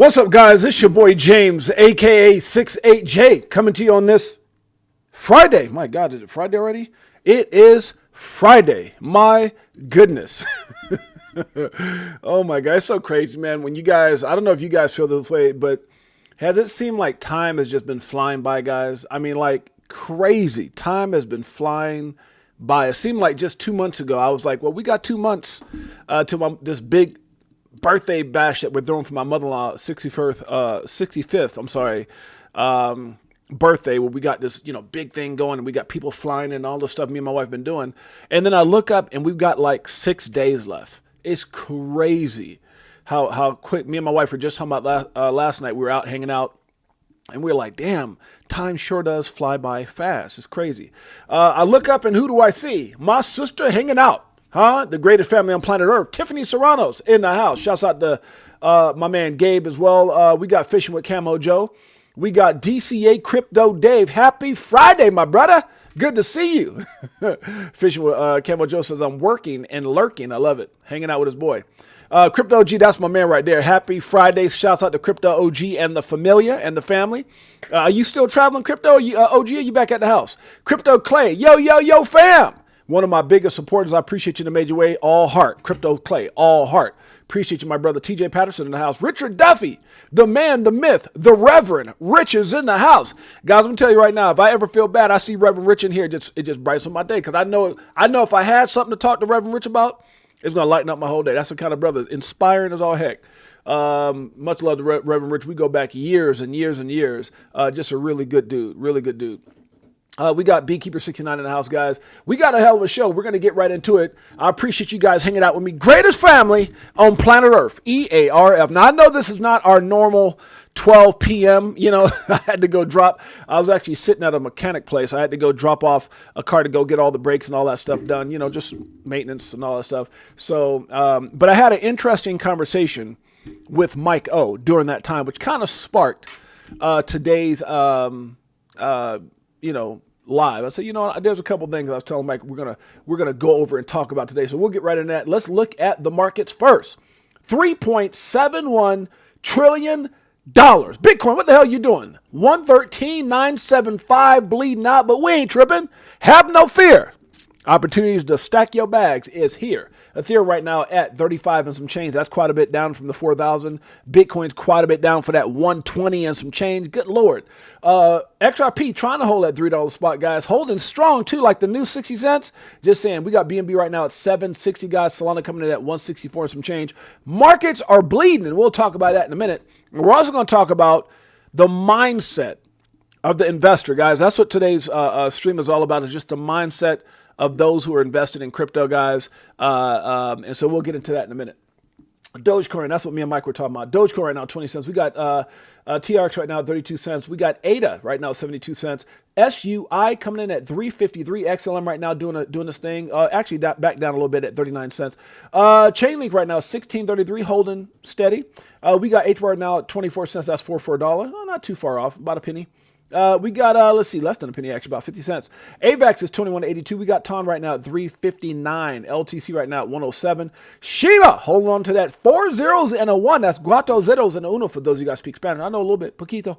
What's up, guys? It's your boy James, aka 68J, coming to you on this Friday. My God, is it Friday already? It is Friday. My goodness. Oh my God, it's so crazy, man. When you guys, I don't know if you guys feel this way, but has it seemed like time has just been flying by, guys? I mean, like crazy. Time has been flying by. It seemed like just 2 months ago, I was like, well, we got 2 months to this big birthday bash that we're throwing for my mother-in-law, 65th, birthday, where we got this, big thing going and we got people flying and all the stuff me and my wife been doing. And then I look up and we've got like 6 days left. It's crazy how quick. Me and my wife were just talking about last night. We were out hanging out and we were like, damn, time sure does fly by fast. It's crazy. I look up and who do I see? My sister hanging out. The greatest family on planet Earth, Tiffany Serrano's in the house. Shouts out to my man Gabe as well. We got Fishing with Camo Joe. We got DCA Crypto Dave. Happy Friday, my brother. Good to see you. Fishing with Camo Joe says, I'm working and lurking. I love it. Hanging out with his boy. Crypto OG, that's my man right there. Happy Friday. Shouts out to Crypto OG and the familia and the family. Are you still traveling, Crypto? OG, are you back at the house? Crypto Clay. Yo, fam. One of my biggest supporters. I appreciate you in a major way. All heart. Crypto Clay. All heart. Appreciate you, my brother TJ Patterson in the house. Richard Duffy, the man, the myth, the Reverend Rich is in the house. Guys, I'm gonna tell you right now, if I ever feel bad, I see Reverend Rich in here, it just brightens up my day. Because I know if I had something to talk to Reverend Rich about, it's gonna lighten up my whole day. That's the kind of brother, inspiring as all heck. Much love to Reverend Rich. We go back years and years and years. Just a really good dude. Really good dude. We got Beekeeper69 in the house, guys. We got a hell of a show. We're going to get right into it. I appreciate you guys hanging out with me. Greatest family on planet Earth, EARF. Now, I know this is not our normal 12 p.m. I had to go I was actually sitting at a mechanic place. I had to go drop off a car to go get all the brakes and all that stuff done, just maintenance and all that stuff. So, but I had an interesting conversation with Mike O during that time, which kind of sparked today's, live. I said, there's a couple things I was telling Mike we're gonna go over and talk about today. So we'll get right into that. Let's look at the markets first. $3.71 trillion. Bitcoin, what the hell you doing? 113,975 bleeding out, but we ain't tripping. Have no fear. Opportunities to stack your bags is here. Ethereum right now at 35 and some change. That's quite a bit down from the 4,000. Bitcoin's quite a bit down for that 120 and some change. Good Lord. XRP trying to hold that $3 spot, guys. Holding strong too, like the new 60 cents. Just saying, we got BNB right now at 760, guys. Solana coming in at 164 and some change. Markets are bleeding, and we'll talk about that in a minute. We're also going to talk about the mindset of the investor, guys. That's what today's stream is all about, is just the mindset of those who are invested in crypto, guys. And so we'll get into that in a minute. Dogecoin, that's what me and Mike were talking about. Dogecoin right now, 20 cents. We got TRX right now, 32 cents. We got ADA right now, 72 cents. SUI coming in at 353. XLM right now doing this thing. Actually, back down a little bit at 39 cents. Chainlink right now, 1633, holding steady. We got HBAR right now at 24 cents. That's $4 Oh, not too far off, about a penny. We got, let's see, less than a penny, actually, about 50 cents. AVAX is 21.82. We got TON right now at 359. LTC right now at 107. Shiba, holding on to that 4 zeros and a 1. That's Guato Zeros and a Uno for those of you guys speak Spanish. I know a little bit, poquito.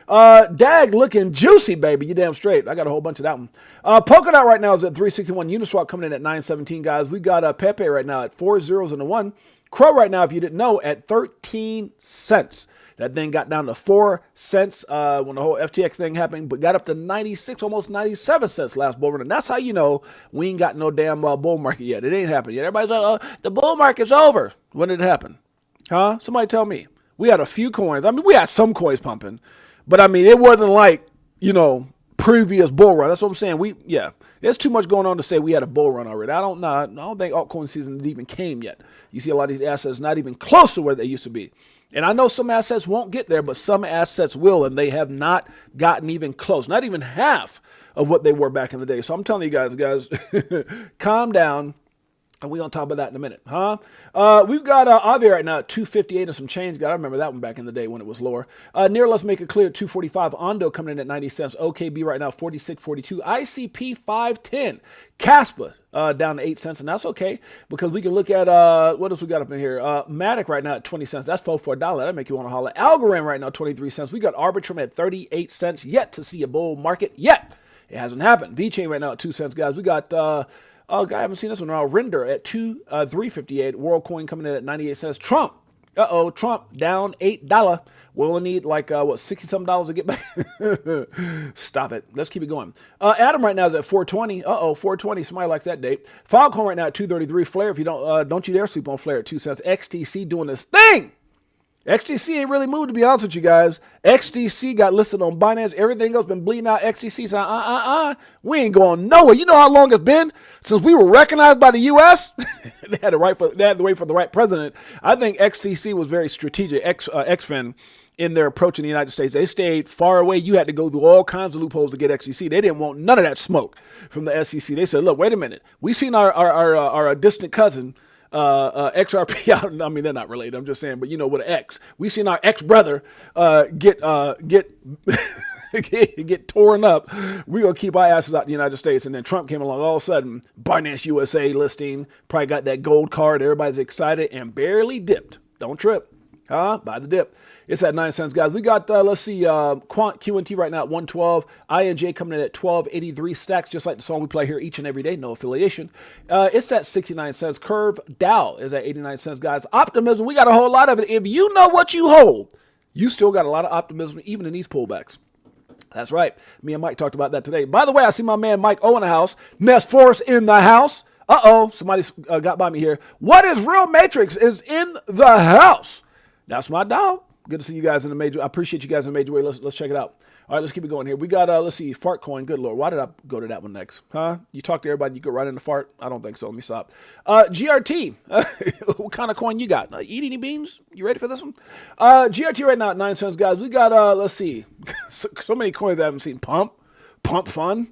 DAG looking juicy, baby. You damn straight. I got a whole bunch of that one. Polkadot right now is at 361. Uniswap coming in at 917, guys. We got Pepe right now at 4 zeros and a 1. Crow right now, if you didn't know, at 13 cents. That thing got down to 4 cents when the whole FTX thing happened, but got up to 96, almost 97 cents last bull run. And that's how you know we ain't got no damn bull market yet. It ain't happened yet. Everybody's like, oh, the bull market's over. When did it happen? Somebody tell me. We had a few coins. I mean, we had some coins pumping, but I mean, it wasn't like, previous bull run. That's what I'm saying. There's too much going on to say we had a bull run already. I don't think altcoin season even came yet. You see a lot of these assets not even close to where they used to be. And I know some assets won't get there, but some assets will, and they have not gotten even close, not even half of what they were back in the day. So I'm telling you guys, calm down. And we're going to talk about that in a minute, huh? We've got Avi right now at 258 and some change. God, I remember that one back in the day when it was lower. Near, let's make it clear, 245. Ondo coming in at 90 cents. OKB right now, 46.42. ICP 510. Caspa down to 8 cents, and that's okay because we can look at, what else we got up in here? Matic right now at 20 cents. That's $4 for a dollar. That'll make you want to holler. Algorand right now, 23 cents. We got Arbitrum at 38 cents. Yet to see a bull market yet. It hasn't happened. VTHO right now at 2 cents, guys. We got... I haven't seen this one now. Render at 358. WorldCoin coming in at 98 cents. Trump. Trump down $8. We'll only need like, $60-something to get back. Stop it. Let's keep it going. Adam right now is at 420. 420. Somebody likes that date. Foghorn right now at 233. Flare, if you don't you dare sleep on Flare at 2 cents. XTC doing this thing. XTC ain't really moved, to be honest with you guys. XTC got listed on Binance. Everything else been bleeding out. XTC said, we ain't going nowhere. You know how long it's been since we were recognized by the U.S.? They had to wait for the right president. I think XTC was very strategic, XFIN, in their approach in the United States. They stayed far away. You had to go through all kinds of loopholes to get XTC. They didn't want none of that smoke from the SEC. They said, look, wait a minute. We seen our distant cousin, XRP out. I mean, they're not related. I'm just saying, but you know, with an X, we seen our ex-brother get get torn up. We're gonna keep our asses out in the United States. And then Trump came along. All of a sudden, Binance USA listing, probably got that gold card. Everybody's excited and barely dipped. Don't trip, huh? Buy the dip. It's at 9 cents, guys. We got, let's see, Quant QNT right now at 112. INJ coming in at 1283 stacks, just like the song we play here each and every day. No affiliation. It's at 69 cents. Curve Dow is at 89 cents, guys. Optimism, we got a whole lot of it. If you know what you hold, you still got a lot of optimism, even in these pullbacks. That's right. Me and Mike talked about that today. By the way, I see my man Mike O in the house. Nest Force in the house. Somebody got by me here. What is Real Matrix is in the house. That's my dog. Good to see you guys in the major. I appreciate you guys in the major way. Let's check it out. All right, let's keep it going here. We got, let's see, Fart Coin. Good Lord. Why did I go to that one next? Huh? You talk to everybody, you go right into fart? I don't think so. Let me stop. GRT. What kind of coin you got? Eat any beans? You ready for this one? GRT right now at 9 cents, guys. We got, let's see, so many coins I haven't seen. Pump Fun.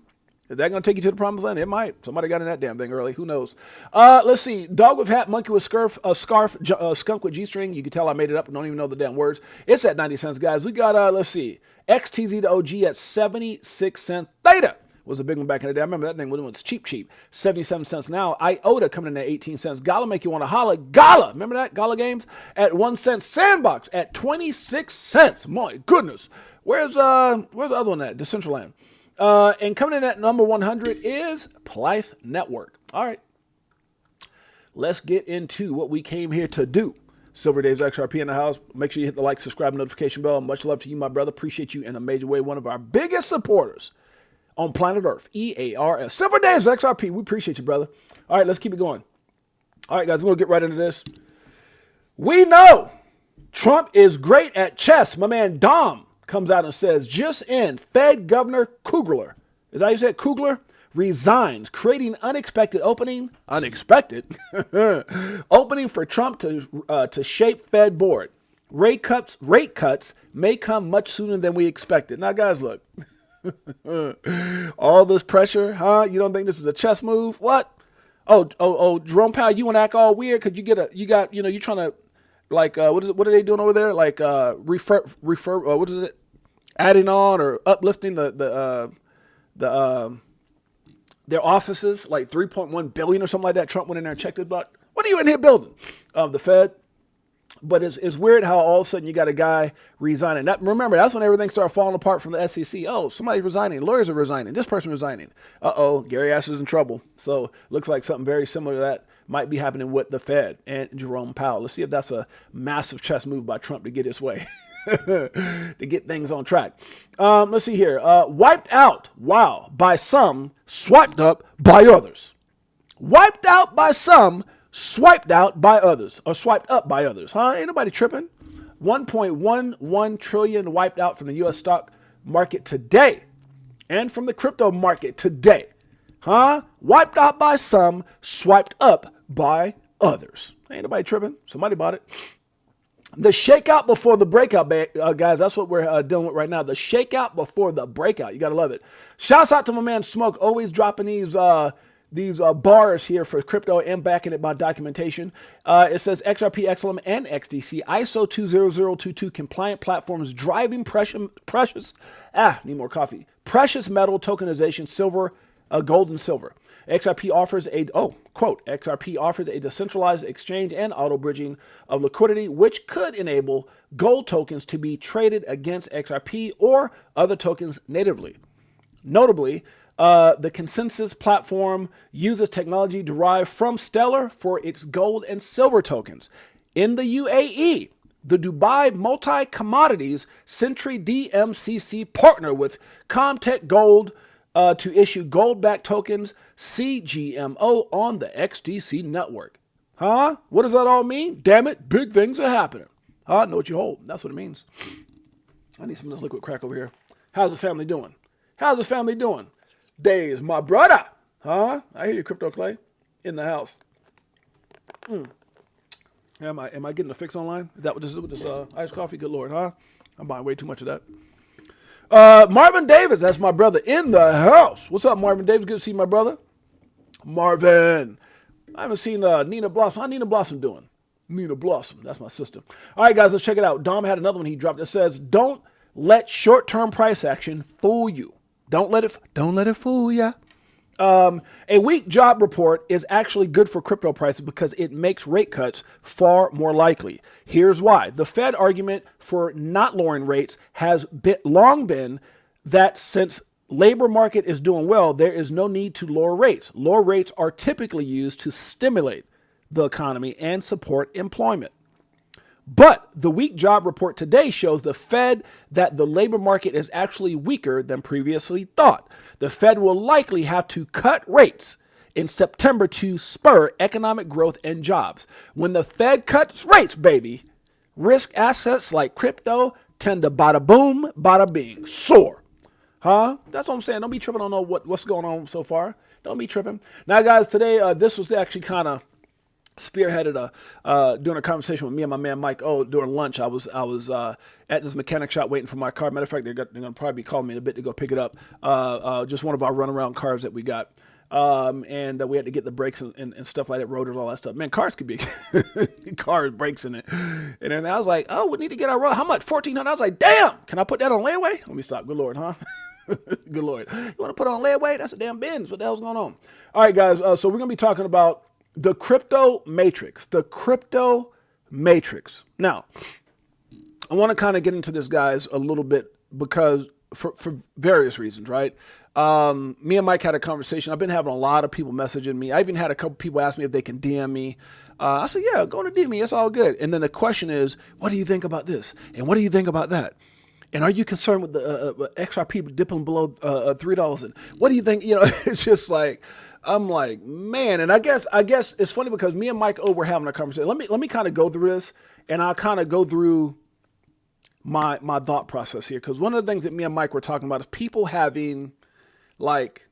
Is that going to take you to the promised land? It might. Somebody got in that damn thing early. Who knows? Let's see. Dog with hat, monkey with scarf, skunk with G-string. You can tell I made it up. I don't even know the damn words. It's at 90 cents, guys. We got, let's see, XTZ to OG at 76 cents. Theta was a big one back in the day. I remember that thing when it was cheap. 77 cents now. IOTA coming in at 18 cents. Gala make you want to holler. Gala. Remember that? Gala Games at 1 cent. Sandbox at 26 cents. My goodness. Where's the other one at? Decentraland. And coming in at number 100 is Blythe Network. All right. Let's get into what we came here to do. Silver Days XRP in the house. Make sure you hit the like, subscribe, notification bell. Much love to you, my brother. Appreciate you in a major way. One of our biggest supporters on planet Earth. EARS. Silver Days XRP. We appreciate you, brother. All right, let's keep it going. All right, guys, we're going to get right into this. We know Trump is great at chess. My man Dom comes out and says, just in, Fed Governor Kugler, is that how you say it? Kugler resigns, creating unexpected opening for Trump to shape Fed board. Rate cuts may come much sooner than we expected. Now, guys, look, all this pressure, huh? You don't think this is a chess move? What? Oh, Jerome Powell, you want to act all weird because you're trying to, like, what are they doing over there? Like, what is it? Adding on or uplifting their offices, like 3.1 billion or something like that. Trump went in there and checked his butt. What are you in here building? The Fed. But it's weird how all of a sudden you got a guy resigning. Remember, that's when everything started falling apart from the SEC. Oh, somebody's resigning. Lawyers are resigning. This person resigning. Gary Ash is in trouble. So looks like something very similar to that might be happening with the Fed and Jerome Powell. Let's see if that's a massive chess move by Trump to get his way, to get things on track. Let's see here. Wiped out, wow, by some, swiped up by others. Wiped out by some, swiped out by others, or swiped up by others. Huh? Ain't nobody tripping. 1.11 trillion wiped out from the U.S. stock market today and from the crypto market today. Huh? Wiped out by some, swiped up by others. Ain't nobody tripping. Somebody bought it. The shakeout before the breakout, guys, that's what we're dealing with right now. The shakeout before the breakout. You got to love it. Shouts out to my man Smoke, always dropping these bars here for crypto and backing it by documentation. It says XRP, XLM, and XDC ISO 20022 compliant platforms driving precious metal tokenization, silver, gold and silver. XRP offers XRP offers a decentralized exchange and auto bridging of liquidity, which could enable gold tokens to be traded against XRP or other tokens natively. Notably, the Consensus platform uses technology derived from Stellar for its gold and silver tokens. In the UAE, the Dubai Multi-Commodities Century DMCC partner with Comtech Gold to issue gold-backed tokens, CGMO, on the XDC network. Huh? What does that all mean? Damn it, big things are happening. Know what you hold. That's what it means. I need some of this liquid crack over here. How's the family doing? How's the family doing? Days, my brother. Huh? I hear you, Crypto Clay, in the house. Am I getting a fix online? Is that what this is with this iced coffee? Good Lord, huh? I'm buying way too much of that. Marvin Davis, that's my brother in the house. What's up, Marvin Davis? Good to see my brother. Marvin. I haven't seen Nina Blossom. How Nina Blossom doing? Nina Blossom, that's my sister. All right, guys, let's check it out. Dom had another one he dropped that says, don't let short-term price action fool you. Don't let it fool ya. A weak job report is actually good for crypto prices because it makes rate cuts far more likely. Here's why. The Fed argument for not lowering rates has long been that since labor market is doing well, there is no need to lower rates. Lower rates are typically used to stimulate the economy and support employment. But the weak job report today shows the Fed that the labor market is actually weaker than previously thought. The Fed will likely have to cut rates in September to spur economic growth and jobs. When the Fed cuts rates, baby, risk assets like crypto tend to bada boom, bada bing, soar. Huh? That's what I'm saying. Don't be tripping on what's going on so far. Don't be tripping. Now, guys, today, this was actually kind of spearheaded doing a conversation with me and my man Mike. During lunch, I was at this mechanic shop waiting for my car. Matter of fact, they're gonna probably be calling me in a bit to go pick it up. Just one of our runaround cars that we got, and we had to get the brakes and stuff like that, rotors, all that stuff. Man, cars could be cars, brakes in it, and then I was like, oh, we need to get our how much? $1,400. I was like, damn, can I put that on layaway? Let me stop. Good Lord, huh? Good Lord, you want to put it on layaway? That's a damn Benz. What the hell's going on? All right, guys. So we're gonna be talking about the crypto matrix, Now, I want to kind of get into this, guys, a little bit because for various reasons, right? Me and Mike had a conversation. I've been having a lot of people messaging me. I even had a couple people ask me if they can DM me. I said, yeah, go to DM me. It's all good. And then the question is, what do you think about this? And what do you think about that? And are you concerned with the XRP dipping below $3? And what do you think? You know, it's just like, I'm like, man, and I guess it's funny because me and Mike were having a conversation. Let me kind of go through this, and I'll kind of go through my thought process here, because one of the things that me and Mike were talking about is people having, like,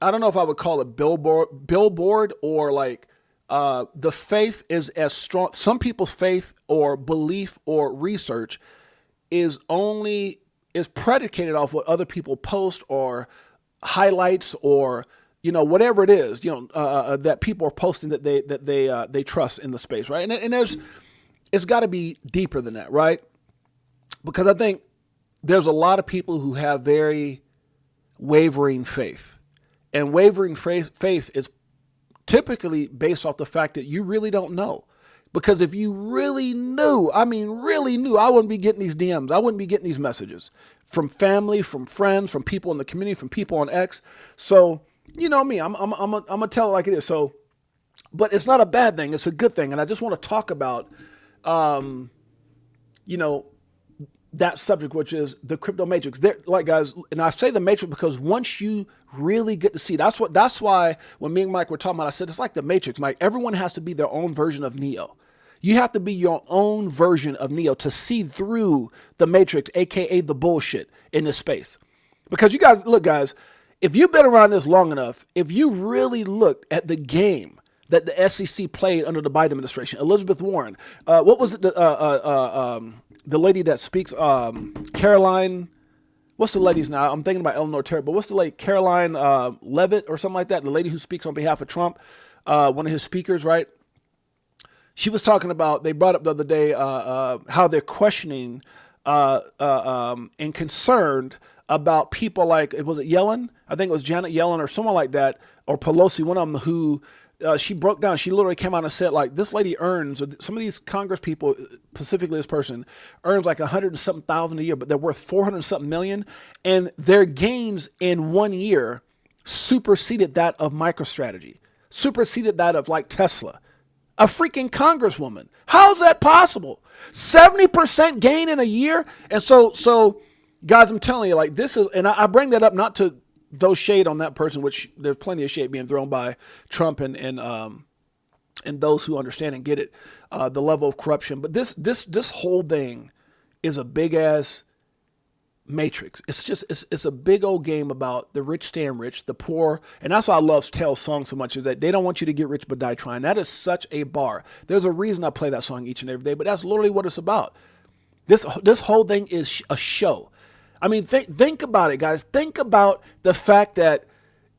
I don't know if I would call it billboard or like the faith is as strong. Some people's faith or belief or research is predicated off what other people post or highlights or, you know, whatever it is, you know, that people are posting that they trust in the space, right? And it's got to be deeper than that, right? Because I think there's a lot of people who have very wavering faith, and wavering faith is typically based off the fact that you really don't know. Because if you really knew, I wouldn't be getting these DMs. I wouldn't be getting these messages from family, from friends, from people in the community, from people on X. So, you know me, I'm gonna tell it like it is. So, but it's not a bad thing. It's a good thing. And I just want to talk about, you know, that subject, which is the crypto matrix. There, like, guys, and I say the matrix because once you really get to see, that's why when me and Mike were talking about, I said, it's like the matrix, Mike. Everyone has to be their own version of Neo. You have to be your own version of Neo to see through the matrix, AKA the bullshit in this space. Because you guys, look, guys, if you've been around this long enough, if you really looked at the game that the SEC played under the Biden administration, Elizabeth Warren, what was it? The lady that speaks, Caroline, what's the lady's now? I'm thinking about Eleanor Terry, but what's the lady, Caroline Levitt or something like that? The lady who speaks on behalf of Trump, one of his speakers, right? She was talking about, they brought up the other day how they're questioning and concerned about people like, was it Yellen? I think it was Janet Yellen or someone like that, or Pelosi, one of them who she broke down. She literally came out and said, like, this lady earns, or some of these Congress people, specifically this person, earns like 100 and something thousand a year, but they're worth 400 and something million. And their gains in 1 year superseded that of MicroStrategy, superseded that of like Tesla. A freaking congresswoman. How's that possible? 70% gain in a year? And so guys, I'm telling you, like, this is, and I bring that up not to throw shade on that person, which there's plenty of shade being thrown by Trump and those who understand and get it, the level of corruption. But this whole thing is a big ass matrix. It's a big old game about the rich staying rich, the poor. And that's why I love Tell's song so much, is that they don't want you to get rich but die trying. That is such a bar. There's a reason I play that song each and every day, but that's literally what it's about. This whole thing is a show. I mean, think about it, guys. Think about the fact that,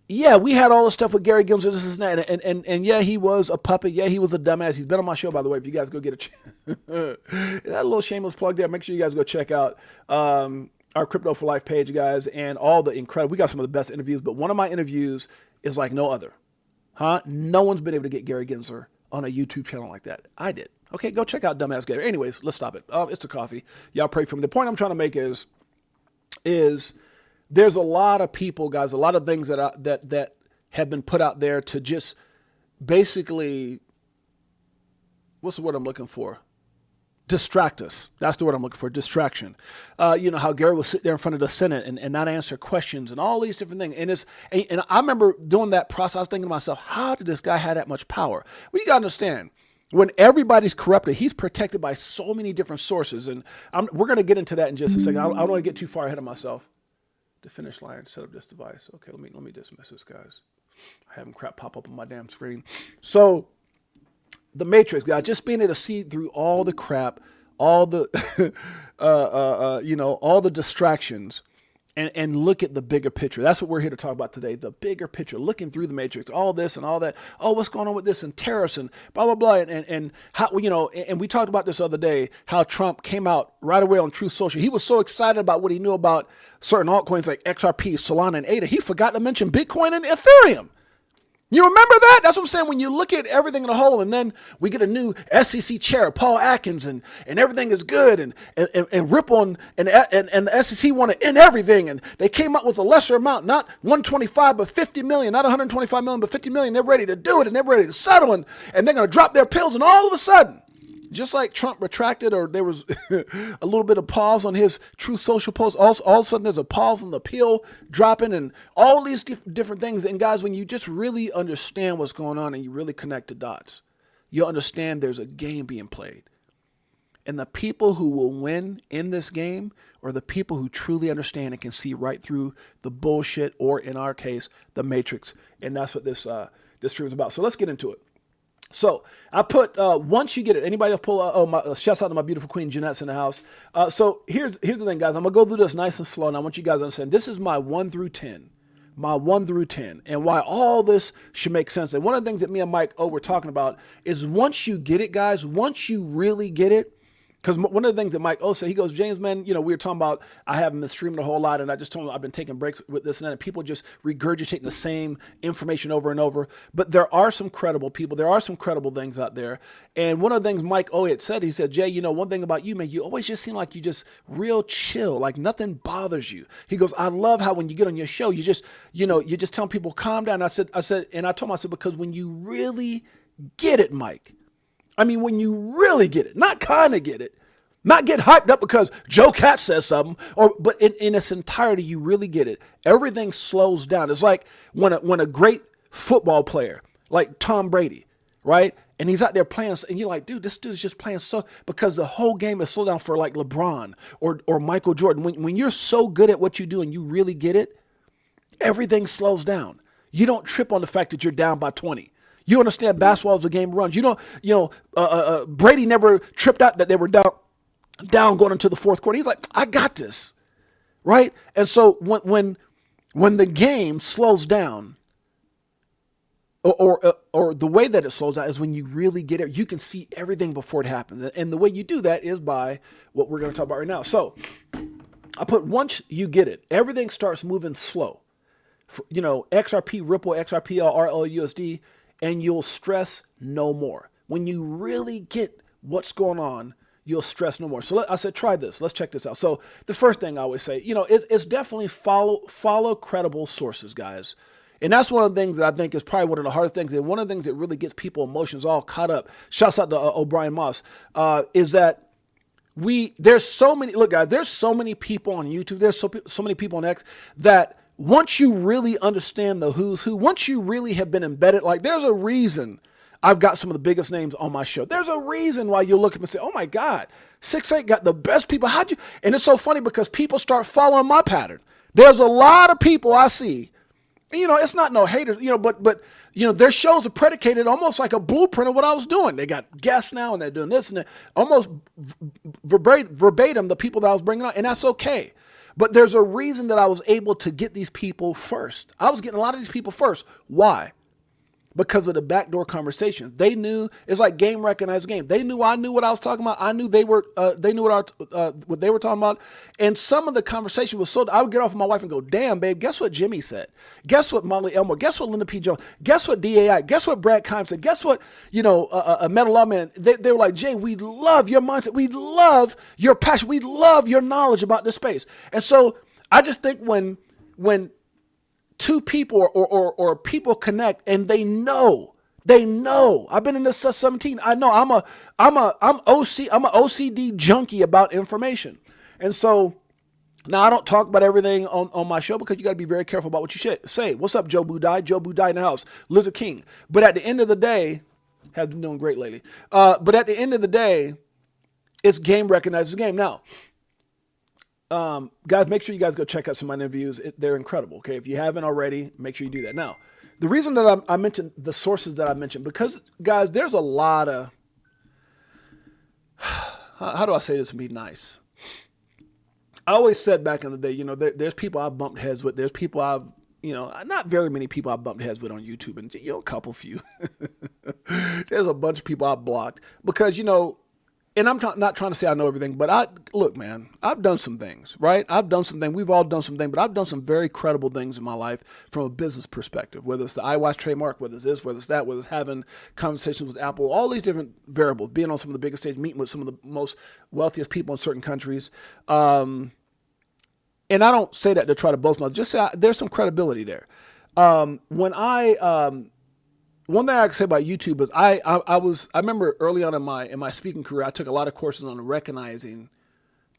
yeah, we had all this stuff with Gary Gensler, this and that, and yeah, he was a puppet. Yeah, he was a dumbass. He's been on my show, by the way. If you guys go get a chance, that little shameless plug there. Make sure you guys go check out our Crypto for Life page, guys, and all the incredible. We got some of the best interviews, but one of my interviews is like no other. No one's been able to get Gary Gensler on a YouTube channel like that. I did. Okay, go check out Dumbass Gary. Anyways, let's stop it. It's the coffee. Y'all pray for me. The point I'm trying to make is there's a lot of people, guys, a lot of things that have been put out there to just basically, what's the word I'm looking for? Distract us. That's the word I'm looking for, distraction. You know, how Gary will sit there in front of the Senate and not answer questions and all these different things. And I remember doing that process, I was thinking to myself, how did this guy have that much power? Well, you got to understand, when everybody's corrupted, he's protected by so many different sources. And we're going to get into that in just a second. I don't want to get too far ahead of myself. The finish line, set up this device. Okay, let me dismiss this, guys. I having crap pop up on my damn screen. So the Matrix, guys, just being able to see through all the crap, all the, all the distractions, and look at the bigger picture. That's what we're here to talk about today. The bigger picture, looking through the Matrix, all this and all that. Oh, what's going on with this and tariffs and blah, blah, blah. And how, and we talked about this the other day, how Trump came out right away on Truth Social. He was so excited about what he knew about certain altcoins like XRP, Solana, and ADA. He forgot to mention Bitcoin and Ethereum. You remember that? That's what I'm saying. When you look at everything in a whole, and then we get a new SEC chair, Paul Atkins, and everything is good, and Ripple and the SEC want to end everything, and they came up with a lesser amount, not 125, but 50 million, not 125 million, but 50 million. They're ready to do it, and they're ready to settle, and they're going to drop their pills, and all of a sudden, just like Trump retracted, or there was a little bit of pause on his Truth Social post, all of a sudden there's a pause on the pill dropping and all these different things. And guys, when you just really understand what's going on and you really connect the dots, you'll understand there's a game being played. And the people who will win in this game are the people who truly understand and can see right through the bullshit, or in our case, the Matrix. And that's what this stream is about. So let's get into it. So I put, once you get it, anybody else pull, shouts out to my beautiful queen, Jeanette's in the house. So here's the thing, guys. I'm going to go through this nice and slow, and I want you guys to understand, this is my 1 through 10, and why all this should make sense. And one of the things that me and Mike were talking about is, once you get it, guys, once you really get it, because one of the things that Mike said, he goes, James, man, we were talking about, I haven't been streaming a whole lot, and I just told him I've been taking breaks with this and that, and people just regurgitating the same information over and over. But there are some credible people. There are some credible things out there. And one of the things Mike had said, he said, Jay, one thing about you, man, you always just seem like you just real chill, like nothing bothers you. He goes, I love how when you get on your show, you just, you're just telling people, calm down. I said, and I told him, I said, because when you really get it, Mike, I mean, when you really get it, not kind of get it, not get hyped up because Joe Cat says something, but in its entirety, you really get it. Everything slows down. It's like when a great football player, like Tom Brady, right? And he's out there playing, and you're like, dude, this dude's just playing so, because the whole game is slowed down for like LeBron or Michael Jordan. When you're so good at what you do and you really get it, everything slows down. You don't trip on the fact that you're down by 20. You understand basketball is a game of runs. Brady never tripped out that they were down going into the fourth quarter. He's like, I got this. right? And so when the game slows down, or the way that it slows down is when you really get it, you can see everything before it happens. And the way you do that is by what we're going to talk about right now. So I put, once you get it, everything starts moving slow. XRP, Ripple, XRP, RLUSD, and you'll stress no more. When you really get what's going on, you'll stress no more. So I said, try this. Let's check this out. So the first thing I always say, it's definitely follow credible sources, guys. And that's one of the things that I think is probably one of the hardest things. And one of the things that really gets people emotions all caught up, shouts out to O'Brien Moss, is that there's so many, look guys, there's so many people on YouTube, there's so many people on X that once you really understand the who's who, once you really have been embedded, like there's a reason I've got some of the biggest names on my show. There's a reason why you look at me and say, oh my God, 6-8 got the best people. And it's so funny because people start following my pattern. There's a lot of people I see, it's not no haters, but their shows are predicated almost like a blueprint of what I was doing. They got guests now and they're doing this and that, almost verbatim the people that I was bringing on, and that's okay. But there's a reason that I was able to get these people first. I was getting a lot of these people first. Why? Because of the backdoor conversations. They knew, it's like game recognized game. They knew I knew what I was talking about. I knew they knew what they were talking about. And some of the conversation was so, I would get off with my wife and go, damn, babe, guess what Jimmy said? Guess what Molly Elmore? Guess what Linda P. Jones? Guess what DAI? Guess what Brad Kimes said? Guess what, Metal Lawman? They were like, Jay, we love your mindset. We love your passion. We love your knowledge about this space. And so I just think when two people or people connect and they know, I've been in this since 17. I know I'm an OCD junkie about information. And so now I don't talk about everything on my show because you got to be very careful about what you say. What's up, Joe Budai? Joe Budai in the house, Lizard King. But at the end of the day, have been doing great lately. But at the end of the day, it's game recognizes game. Now, guys, make sure you guys go check out some of my interviews. They're incredible. Okay. If you haven't already, make sure you do that. Now, the reason that I mentioned the sources that I mentioned, because guys, there's a lot of, how do I say this and be nice? I always said back in the day, there's people I've bumped heads with. There's people I've, not very many people I've bumped heads with on YouTube, and a couple few. There's a bunch of people I've blocked because, and I'm not trying to say I know everything, but look, man, I've done some things, right? I've done some things. We've all done some things, but I've done some very credible things in my life from a business perspective, whether it's the iWatch trademark, whether it's this, whether it's that, whether it's having conversations with Apple, all these different variables, being on some of the biggest stages, meeting with some of the most wealthiest people in certain countries. And I don't say that to try to boast myself, just say there's some credibility there. One thing I can say about YouTube is I remember early on in my speaking career, I took a lot of courses on recognizing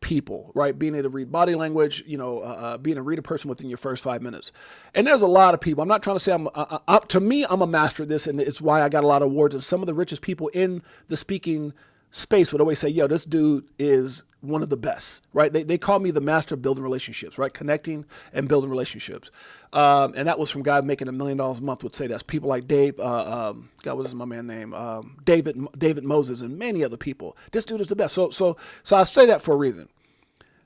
people, right? Being able to read body language, being able to read a person within your first 5 minutes. And there's a lot of people. I'm not trying to say to me, I'm a master at this, and it's why I got a lot of awards. And some of the richest people in the speaking space would always say, yo, this dude is one of the best, right? They call me the master of building relationships, right? Connecting and building relationships. And that was from a guy making $1 million a month would say that's people like Dave, God, what is my man's name? David Moses and many other people. This dude is the best. So I say that for a reason.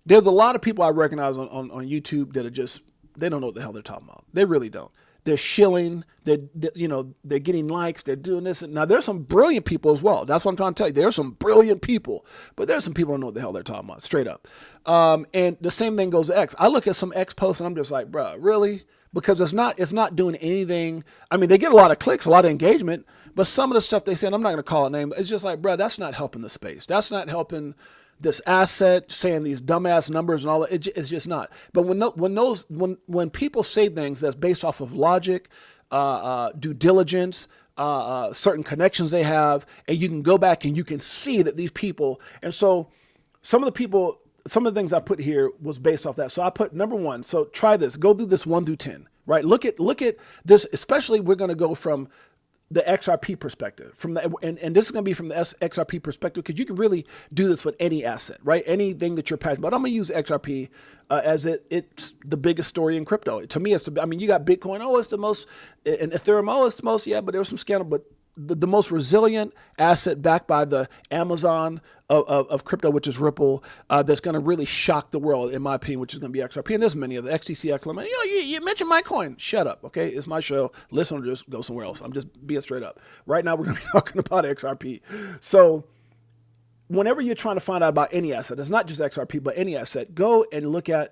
There's a lot of people I recognize on YouTube that are just, they don't know what the hell they're talking about. They really don't. They're shilling, they're getting likes, they're doing this. Now, there's some brilliant people as well. That's what I'm trying to tell you. There's some brilliant people, but there's some people who don't know what the hell they're talking about, straight up. And the same thing goes to X. I look at some X posts and I'm just like, bro, really? Because it's not doing anything. I mean, they get a lot of clicks, a lot of engagement, but some of the stuff they say, and I'm not going to call it name, it's just like, bro, that's not helping the space. That's not helping this asset, saying these dumbass numbers and all that. It's just not. But when people say things that's based off of logic, due diligence, certain connections they have, and you can go back and you can see that these people, and so some of the things I put here was based off that. So I put number 1. So try this, go through this 1 through 10, right? Look at this, especially we're going to go from the XRP perspective, and this is going to be from the XRP perspective, because you can really do this with any asset, right? Anything that you're passionate about. I'm going to use XRP as it's the biggest story in crypto. To me, you got Bitcoin, it's the most, and Ethereum, it's the most, yeah, but there was some scandal. But the most resilient asset backed by the Amazon of crypto, which is Ripple, that's going to really shock the world, in my opinion, which is going to be XRP. And there's many of the XTC, XLM. You mentioned my coin. Shut up, okay? It's my show. Listen or just go somewhere else. I'm just being straight up. Right now, we're going to be talking about XRP. So whenever you're trying to find out about any asset, it's not just XRP, but any asset, go and look at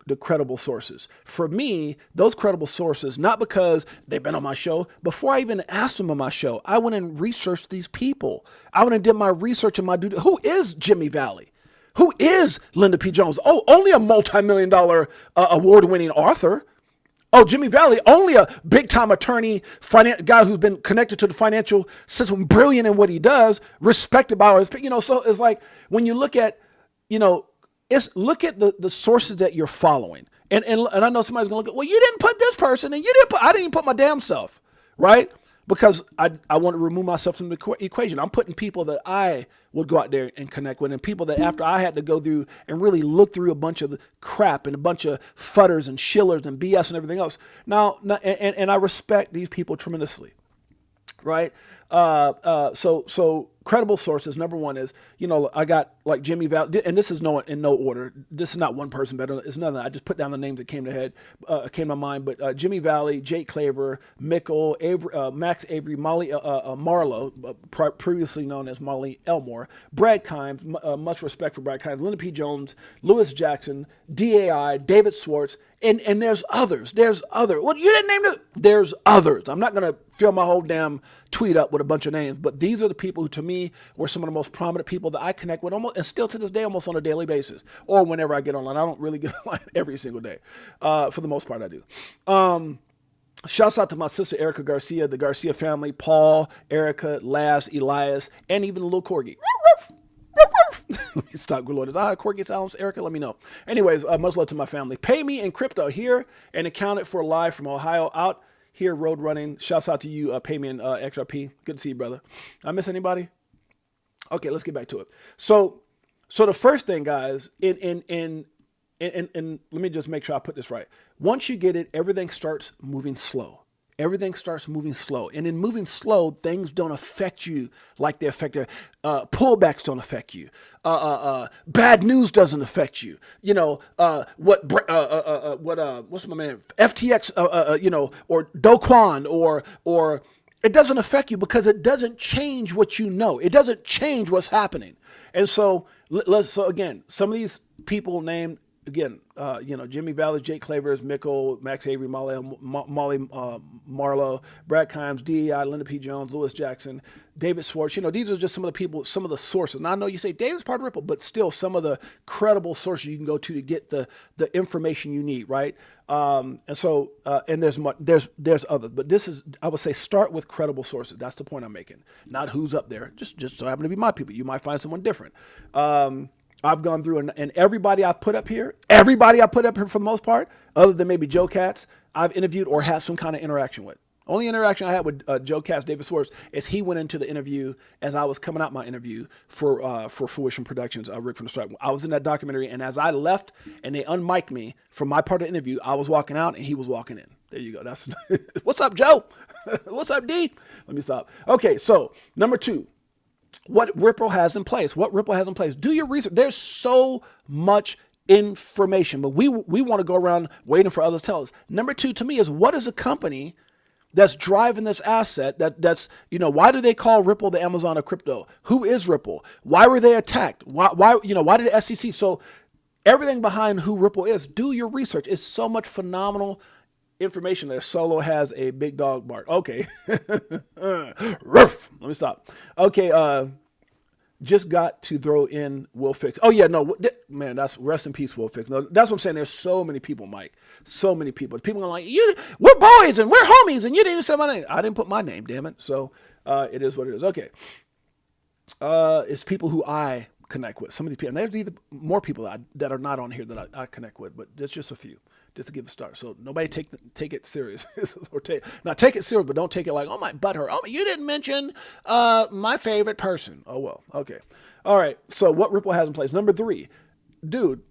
the credible sources. For me, those credible sources, not because they've been on my show, before I even asked them on my show, I went and researched these people. I went and did my research and my due. Who is Jimmy Valley? Who is Linda P. Jones? Oh, only a multi-million-dollar award-winning author. Oh, Jimmy Valley, only a big-time attorney, guy who's been connected to the financial system, brilliant in what he does, respected by all his, so it's like when you look at, look at the sources that you're following. And I know somebody's going to look at, well, you didn't put this person, and I didn't even put my damn self, right? Because I want to remove myself from the equation. I'm putting people that I would go out there and connect with, and people that after I had to go through and really look through a bunch of the crap and a bunch of futters and shillers and BS and everything else. Now, and I respect these people tremendously, right? So credible sources. Number one is, I got like Jimmy Valley, and this is in no order. This is not one person better. It's none of that. I just put down the names that came to mind. But Jimmy Valley, Jake Claver, Mickle, Max Avery, Molly Marlowe, previously known as Molly Elmore, Brad Kimes, much respect for Brad Kimes, Linda P. Jones, Lewis Jackson, DAI, David Swartz, and there's others. Well, you didn't name it. There's others. I'm not going to fill my whole damn tweet up with a bunch of names, but these are the people who, to me, were some of the most prominent people that I connect with almost, and still to this day, almost on a daily basis, or whenever I get online. I don't really get online every single day. For the most part, I do. Shouts out to my sister, Erica Garcia, the Garcia family, Paul, Erica, Laz, Elias, and even the little corgi. Let me stop, good Lord. Is that corgi sounds, Erica? Let me know. Anyways, much love to my family. Pay me in crypto here and accounted for live from Ohio out here road running. Shouts out to you, Pay me in XRP. Good to see you, brother. I miss anybody? Okay, let's get back to it. So the first thing, guys, and let me just make sure I put this right. Once you get it, everything starts moving slow. Everything starts moving slow. And in moving slow, things don't affect you like they affect their pullbacks don't affect you. Bad news doesn't affect you. What's my man? FTX, or Do Kwon or it doesn't affect you because it doesn't change what you know. It doesn't change what's happening. And so again, some of these people named, again, Jimmy Valley, Jake Clavers, Mickle, Max Avery, Molly Marlowe, Brad Kimes, DEI, Linda P. Jones, Lewis Jackson, David Swartz. These are just some of the people, some of the sources. And I know you say David's part of Ripple, but still some of the credible sources you can go to get the information you need, right? And there's others, but this is, I would say, start with credible sources. That's the point I'm making. Not who's up there. Just so happen to be my people. You might find someone different. I've gone through and everybody I've put up here for the most part, other than maybe Joe Katz, I've interviewed or had some kind of interaction with. Only interaction I had with Joe Katz, David Swartz, is he went into the interview as I was coming out my interview for Fruition Productions, Rick from the Start. I was in that documentary, and as I left and they unmiked me for my part of the interview, I was walking out and he was walking in. There you go. That's what's up, Joe? What's up, D? Let me stop. Okay, so number 2. What Ripple has in place. Do your research. There's so much information, but we want to go around waiting for others to tell us. Number 2 to me is, what is a company that's driving this asset? That's why do they call Ripple the Amazon of crypto? Who is Ripple? Why were they attacked? Why did the SEC? So everything behind who Ripple is, do your research. It's so much phenomenal information there. Solo has a big dog bark. Okay. Ruff. Let me stop. Okay. Just got to throw in Will Fix. Oh yeah, no, man, that's rest in peace, Will Fix. No, that's what I'm saying. There's so many people, Mike. So many people. People are like, we're boys and we're homies, and you didn't say my name. I didn't put my name, damn it. So it is what it is. Okay. It's people who I connect with. Some of these people, and there's either more people that are not on here that I connect with, but there's just a few, just to give a start. So nobody take it serious, or take it serious, but don't take it like, oh, my butt hurt. Oh, you didn't mention my favorite person. Oh well, okay, all right. So what Ripple has in place? Number 3, dude,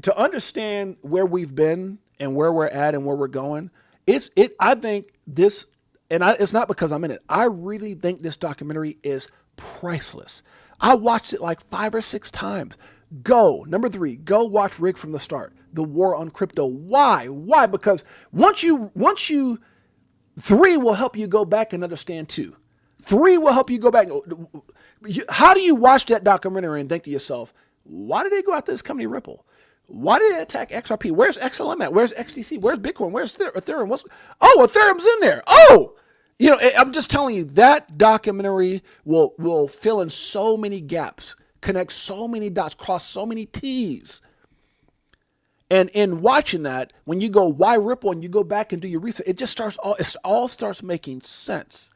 to understand where we've been and where we're at and where we're going, I think this and it's not because I'm in it. I really think this documentary is priceless. I watched it like 5 or 6 times. Number 3, go watch Rig from the Start, the war on crypto. Why? Because once you 3 will help you go back and understand 2. 3 will help you go back. How do you watch that documentary and think to yourself, why did they go after this company Ripple? Why did they attack XRP? Where's XLM at? Where's XTC? Where's Bitcoin? Where's Ethereum? Ethereum's in there. I'm just telling you, that documentary will fill in so many gaps, connect so many dots, cross so many T's. And in watching that, when you go, why Ripple, and you go back and do your research, it all starts making sense.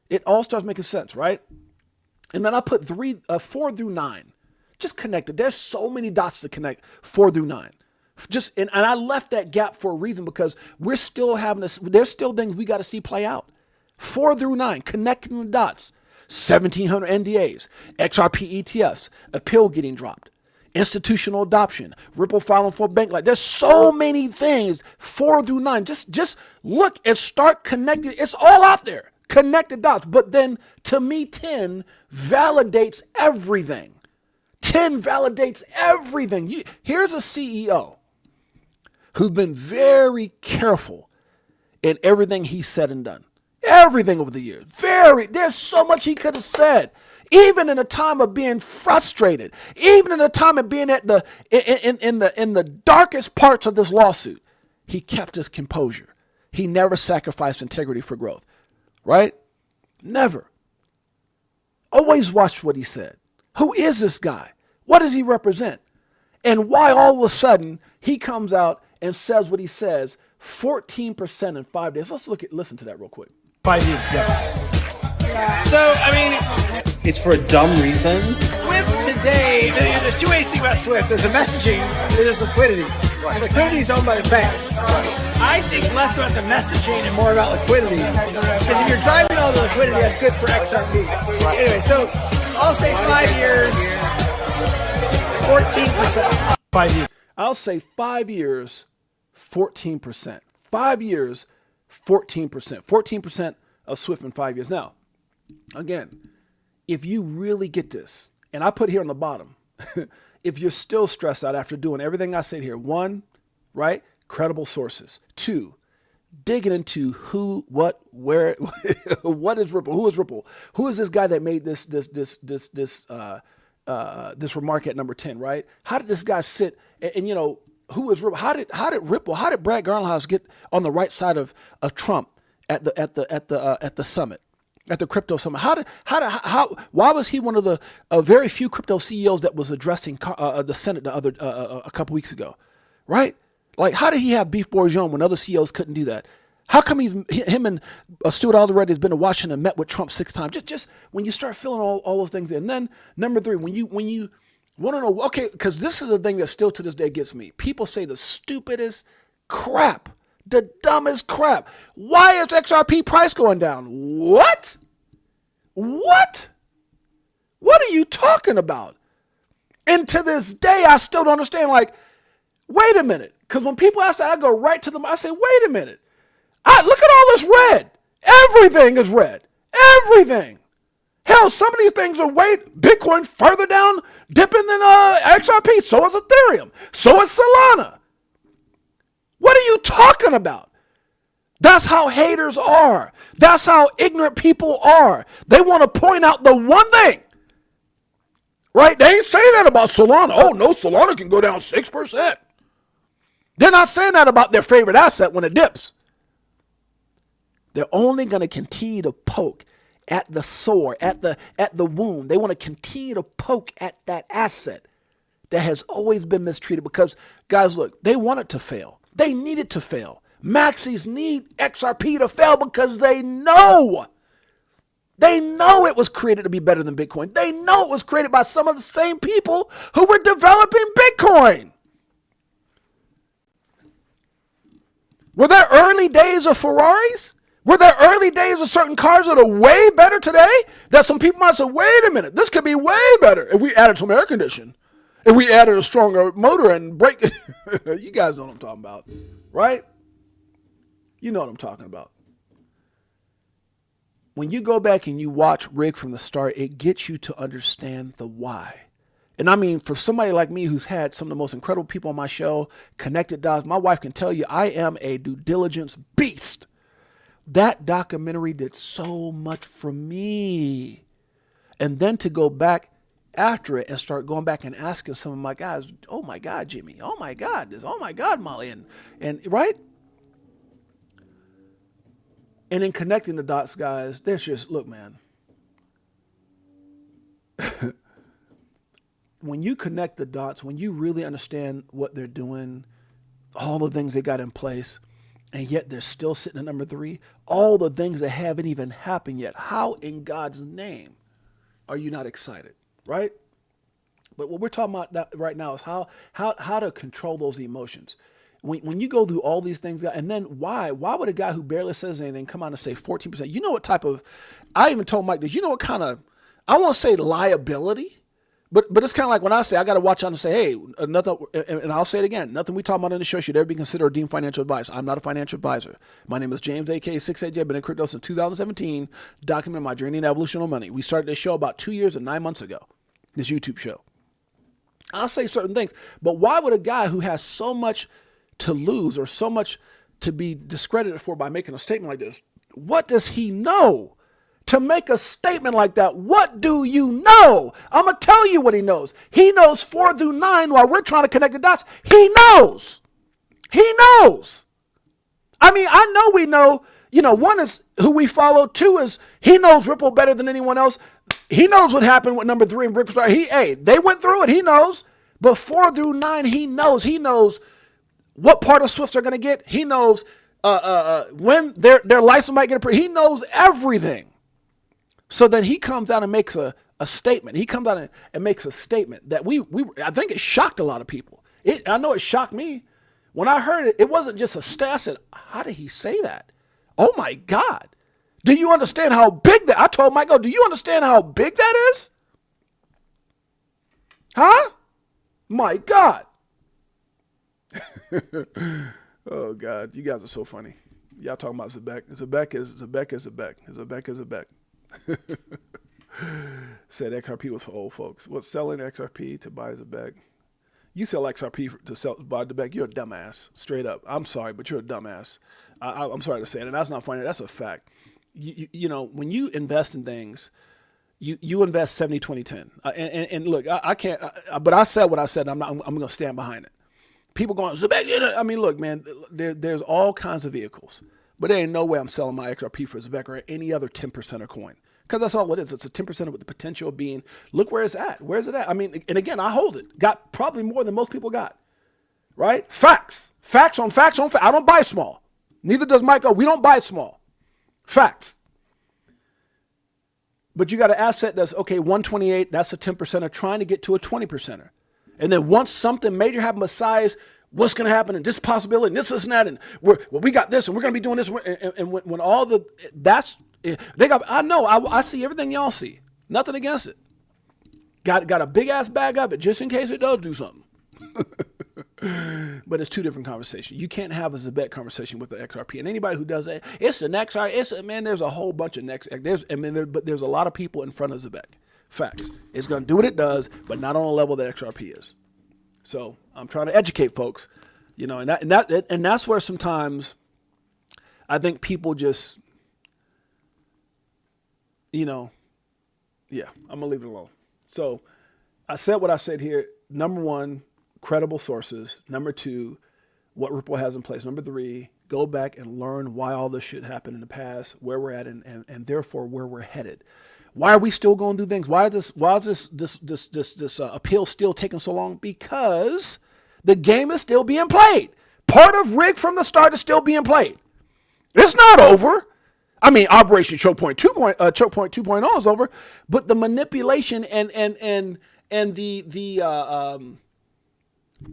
It all starts making sense, right? And then I put 4 through 9. Just connected. There's so many dots to connect 4 through 9. And I left that gap for a reason, because there's still things we got to see play out. 4 through 9, connecting the dots. 1,700 NDAs, XRP ETFs, appeal getting dropped, institutional adoption, Ripple filing for bank. There's so many things. 4 through 9. Just look and start connecting. It's all out there. Connect the dots. But then, to me, 10 validates everything. 10 validates everything. Here's a CEO who's been very careful in everything he's said and done. Everything over the years. There's so much he could have said. Even in a time of being frustrated, even in a time of being in the darkest parts of this lawsuit, he kept his composure. He never sacrificed integrity for growth. Right? Never. Always watch what he said. Who is this guy? What does he represent? And why all of a sudden he comes out and says what he says, 14% in 5 days. Listen to that real quick. 5 years, yeah. So, it's for a dumb reason. Swift today, there's 2 ways to think about Swift. There's the messaging, and there's liquidity. Right. Liquidity is owned by the banks. I think less about the messaging and more about liquidity. Because if you're driving all the liquidity, that's good for XRP. Right. Anyway, so I'll say 5 years, 14%. 5 years. I'll say 5 years, 14%. 5 years, 14%. 14% of Swift in 5 years. Now, again, if you really get this, and I put here on the bottom, if you're still stressed out after doing everything I said here, 1, right, credible sources. 2, digging into who, what, where, what is Ripple? Who is Ripple? Who is this guy that made this remark at number 10, right? How did this guy sit? And who is Ripple? How did Ripple? How did Brad Garlinghouse get on the right side of Trump at the summit? At the crypto summit, why was he one of the very few crypto CEOs that was addressing the Senate a couple weeks ago, right? How did he have beef bourgeois when other CEOs couldn't do that? How come him and Stuart Alderete has been to Washington and met with Trump 6 times? Just when you start filling all those things in. And then number 3, when you want to know, okay, because this is the thing that still to this day gets me. People say the stupidest crap. The dumbest crap. Why is XRP price going down? What? What are you talking about? And to this day, I still don't understand. Wait a minute. Because when people ask that, I go right to them. I say, wait a minute. Look at all this red. Everything is red. Everything. Hell, some of these things are Bitcoin further down dipping than XRP. So is Ethereum. So is Solana. What are you talking about? That's how haters are. That's how ignorant people are. They want to point out the one thing. Right? They ain't saying that about Solana. Oh, no, Solana can go down 6%. They're not saying that about their favorite asset when it dips. They're only going to continue to poke at the sore, at the wound. They want to continue to poke at that asset that has always been mistreated because, guys, look, they want it to fail. They need it to fail. Maxis need XRP to fail because they know it was created to be better than Bitcoin. They know it was created by some of the same people who were developing Bitcoin. Were there early days of Ferraris? Were there early days of certain cars that are way better today? That some people might say, wait a minute, this could be way better if we added some air conditioning. If we added a stronger motor and brake. You guys know what I'm talking about, right? You know what I'm talking about. when you go back and you watch Rig from the start, it gets you to understand the why. And I mean, for somebody like me who's had some of the most incredible people on my show, connected dots, my wife can tell you I am a due diligence beast. That documentary did so much for me. And then to go back after it and start going back and asking some of my guys, oh my God, Jimmy, oh my God, this, oh my God, Molly, and right? And in connecting the dots, guys, there's just, look, man, when you connect the dots, when you really understand what they're doing, all the things they got in place, and yet they're still sitting at number 3, all the things that haven't even happened yet, how in God's name are you not excited, right? But what we're talking about right now is how to control those emotions. When you go through all these things, and then why would a guy who barely says anything come out and say 14%? You know what type of, I even told Mike this, you know what kind of, I won't say liability, but it's kind of like when I say, I got to watch out and say, hey, nothing, and I'll say it again, nothing we talk about in the show should ever be considered or deemed financial advice. I'm not a financial advisor. My name is James, aka 68J. I've been in crypto since 2017, documenting my journey in evolution of money. We started this show about 2 years and 9 months ago, this YouTube show. I'll say certain things, but why would a guy who has so much to lose or so much to be discredited for by making a statement like this, what does he know to make a statement like that? What do you know? I'm going to tell you what he knows. He knows 4 through 9 while we're trying to connect the dots. He knows. He knows. I mean, I know we know, one is who we follow. 2 is he knows Ripple better than anyone else. He knows what happened with number 3 and Ripple. They went through it. He knows. But 4 through 9, he knows. He knows what part of Swifts are going to get. He knows when their license might get approved. He knows everything. So then he comes out and makes a statement. He comes out and makes a statement that I think it shocked a lot of people. I know it shocked me. When I heard it, it wasn't just a stat. I said, how did he say that? Oh my God. Do you understand how big that? I told Michael, do you understand how big that is? Huh? My God. Oh God, you guys are so funny. Y'all talking about Zebek. Zebek is Zebek. Said XRP was for old folks. What's selling XRP to buy Zebek? You sell XRP to buy Zebek. You're a dumbass. Straight up. I'm sorry, but you're a dumbass. I'm sorry to say it, and that's not funny. That's a fact. You know, when you invest in things, you invest 70, 20, 10. And look, I can't, but I said what I said. I'm going to stand behind it. People going, Zebek, I mean, look, man, there's all kinds of vehicles, but there ain't no way I'm selling my XRP for Zebek or any other 10% coin. Because that's all it is. It's a 10% with the potential of being, look where it's at. Where's it at? I mean, and again, I hold it. Got probably more than most people got. Right? Facts. Facts on facts on facts. I don't buy small. Neither does Michael. We don't buy small. Facts. But you got an asset that's, okay, 128, that's a 10%er trying to get to a 20%er. And then once something major happens besides what's going to happen and this possibility and this and that, and we got this and we're going to be doing this. And when all the, that's, they got, I know, I see everything y'all see. Nothing against it. Got a big ass bag of it just in case it does do something. But it's two different conversations. You can't have a Zebek conversation with the XRP. And anybody who does that, it's the next, man, there's a whole bunch of next, but there's a lot of people in front of Zebek. Facts. It's going to do what it does, but not on a level that XRP is. So I'm trying to educate folks, you know, and that's where sometimes I think people just, you know, yeah, I'm going to leave it alone. So I said what I said here. Number 1, credible sources. Number 2, what Ripple has in place. Number 3, go back and learn why all this shit happened in the past, where we're at, and therefore where we're headed. Why are we still going through things? Why is this appeal still taking so long? Because the game is still being played. Part of Rig from the start is still being played. It's not over. I mean, Operation Choke Point 2.0 is over, but the manipulation and the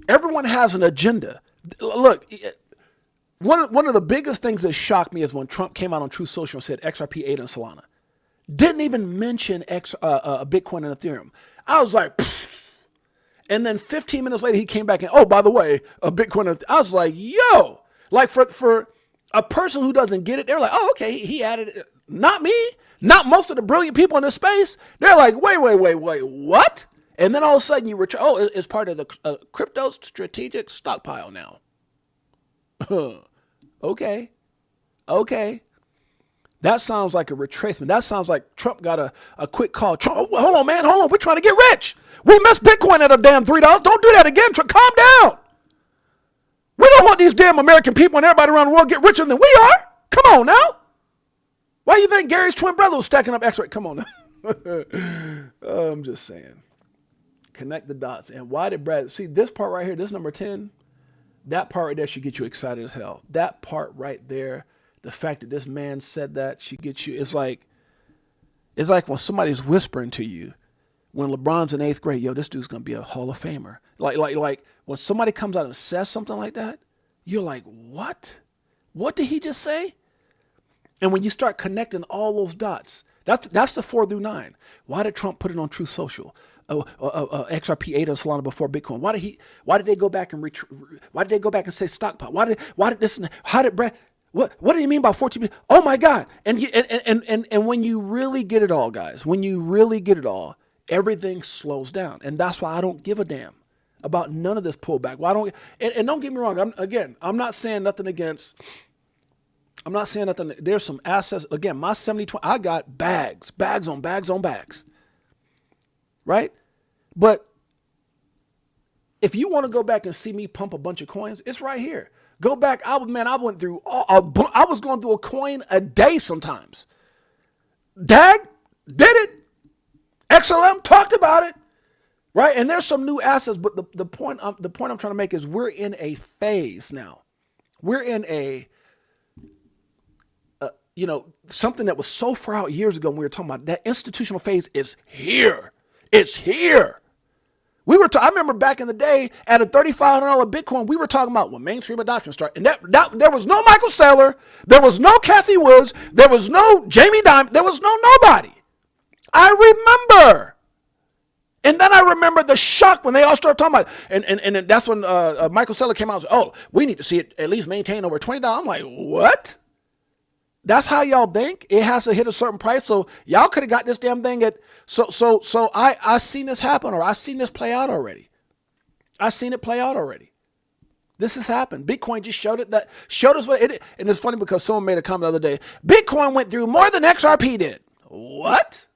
everyone has an agenda. Look, one of the biggest things that shocked me is when Trump came out on Truth Social and said XRP, ADA, and Solana. Didn't even mention Bitcoin and Ethereum. I was like, pfft. And then 15 minutes later, he came back and, oh, by the way, Bitcoin. I was like, yo, like for a person who doesn't get it, they're like, oh, okay, he added it. Not me. Not most of the brilliant people in this space. They're like, wait, what? And then all of a sudden you return. Oh, it's part of the crypto strategic stockpile now. Okay. That sounds like a retracement. That sounds like Trump got a quick call. Trump, hold on, man. Hold on. We're trying to get rich. We missed Bitcoin at a damn $3. Don't do that again. Trump, calm down. We don't want these damn American people and everybody around the world get richer than we are. Come on now. Why do you think Gary's twin brother was stacking up X-ray? Come on now. I'm just saying. Connect the dots. And why did Brad see this part right here? This number 10. That part right there should get you excited as hell. That part right there. The fact that this man said that should get you. It's like when somebody's whispering to you when LeBron's in 8th grade. Yo, this dude's gonna be a Hall of Famer. Like when somebody comes out and says something like that, you're like, what? What did he just say? And when you start connecting all those dots, that's the 4 through 9. Why did Trump put it on Truth Social? XRP ate us Solana before Bitcoin. Why did they go back and say stockpile? Why did this? How did Brad? What do you mean by 14? Oh my God! And when you really get it all, guys, when you really get it all, everything slows down, and that's why I don't give a damn about none of this pullback. Why don't? And don't get me wrong. I'm not saying nothing against. I'm not saying nothing. There's some assets. Again, my 70/20. I got bags on bags. Right, but if you want to go back and see me pump a bunch of coins, it's right here. Go back. I went through I was going through a coin a day sometimes. DAG did it. XLM talked about it. Right. And there's some new assets. But the point I'm trying to make is we're in a phase now. We're in something that was so far out years ago when we were talking about that institutional phase is here. It's here. I remember back in the day at a $3,500 Bitcoin, we were talking about when mainstream adoption started. And that there was no Michael Saylor, there was no Kathy Woods, there was no Jamie Dimon, there was nobody. I remember. And then I remember the shock when they all started talking about it. And that's when Michael Saylor came out and said, oh, we need to see it at least maintain over 20,000. I'm like, what? That's how y'all think? It has to hit a certain price. So y'all could have got this damn thing at so I seen this happen, or I've seen this play out already. I've seen it play out already. This has happened. Bitcoin just showed us what it, and it's funny because someone made a comment the other day. Bitcoin went through more than XRP did. What?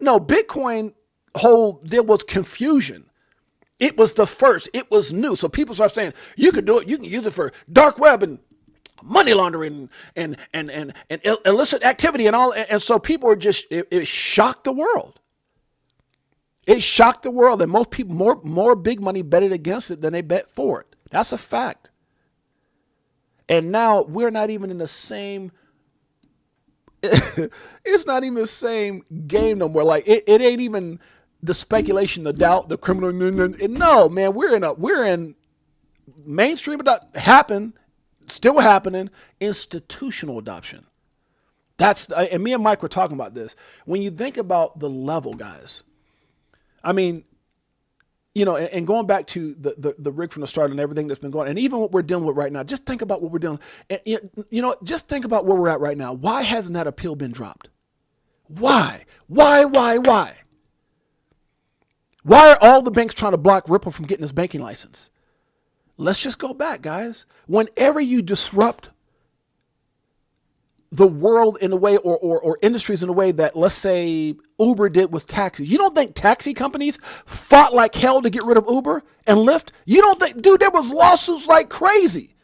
No, Bitcoin there was confusion. It was the first. It was new. So people start saying, you can do it. You can use it for dark web and money laundering and illicit activity and all. And so people were it shocked the world. It shocked the world, and most people, more big money betted against it than they bet for it. That's a fact. And now we're not even in the same, it's not even the same game no more. Like it ain't even the speculation, the doubt, the criminal. No, man, we're in mainstream still happening, institutional adoption. And me and Mike were talking about this. When you think about the level, guys, I mean, and going back to the rig from the start and everything that's been going on, and even what we're dealing with right now, just think about what we're doing. Just think about where we're at right now. Why hasn't that appeal been dropped? Why? Why are all the banks trying to block Ripple from getting his banking license? Let's just go back, guys. Whenever you disrupt the world in a way or industries in a way that, let's say, Uber did with taxis. You don't think taxi companies fought like hell to get rid of Uber and Lyft? You don't think, dude, there was lawsuits like crazy.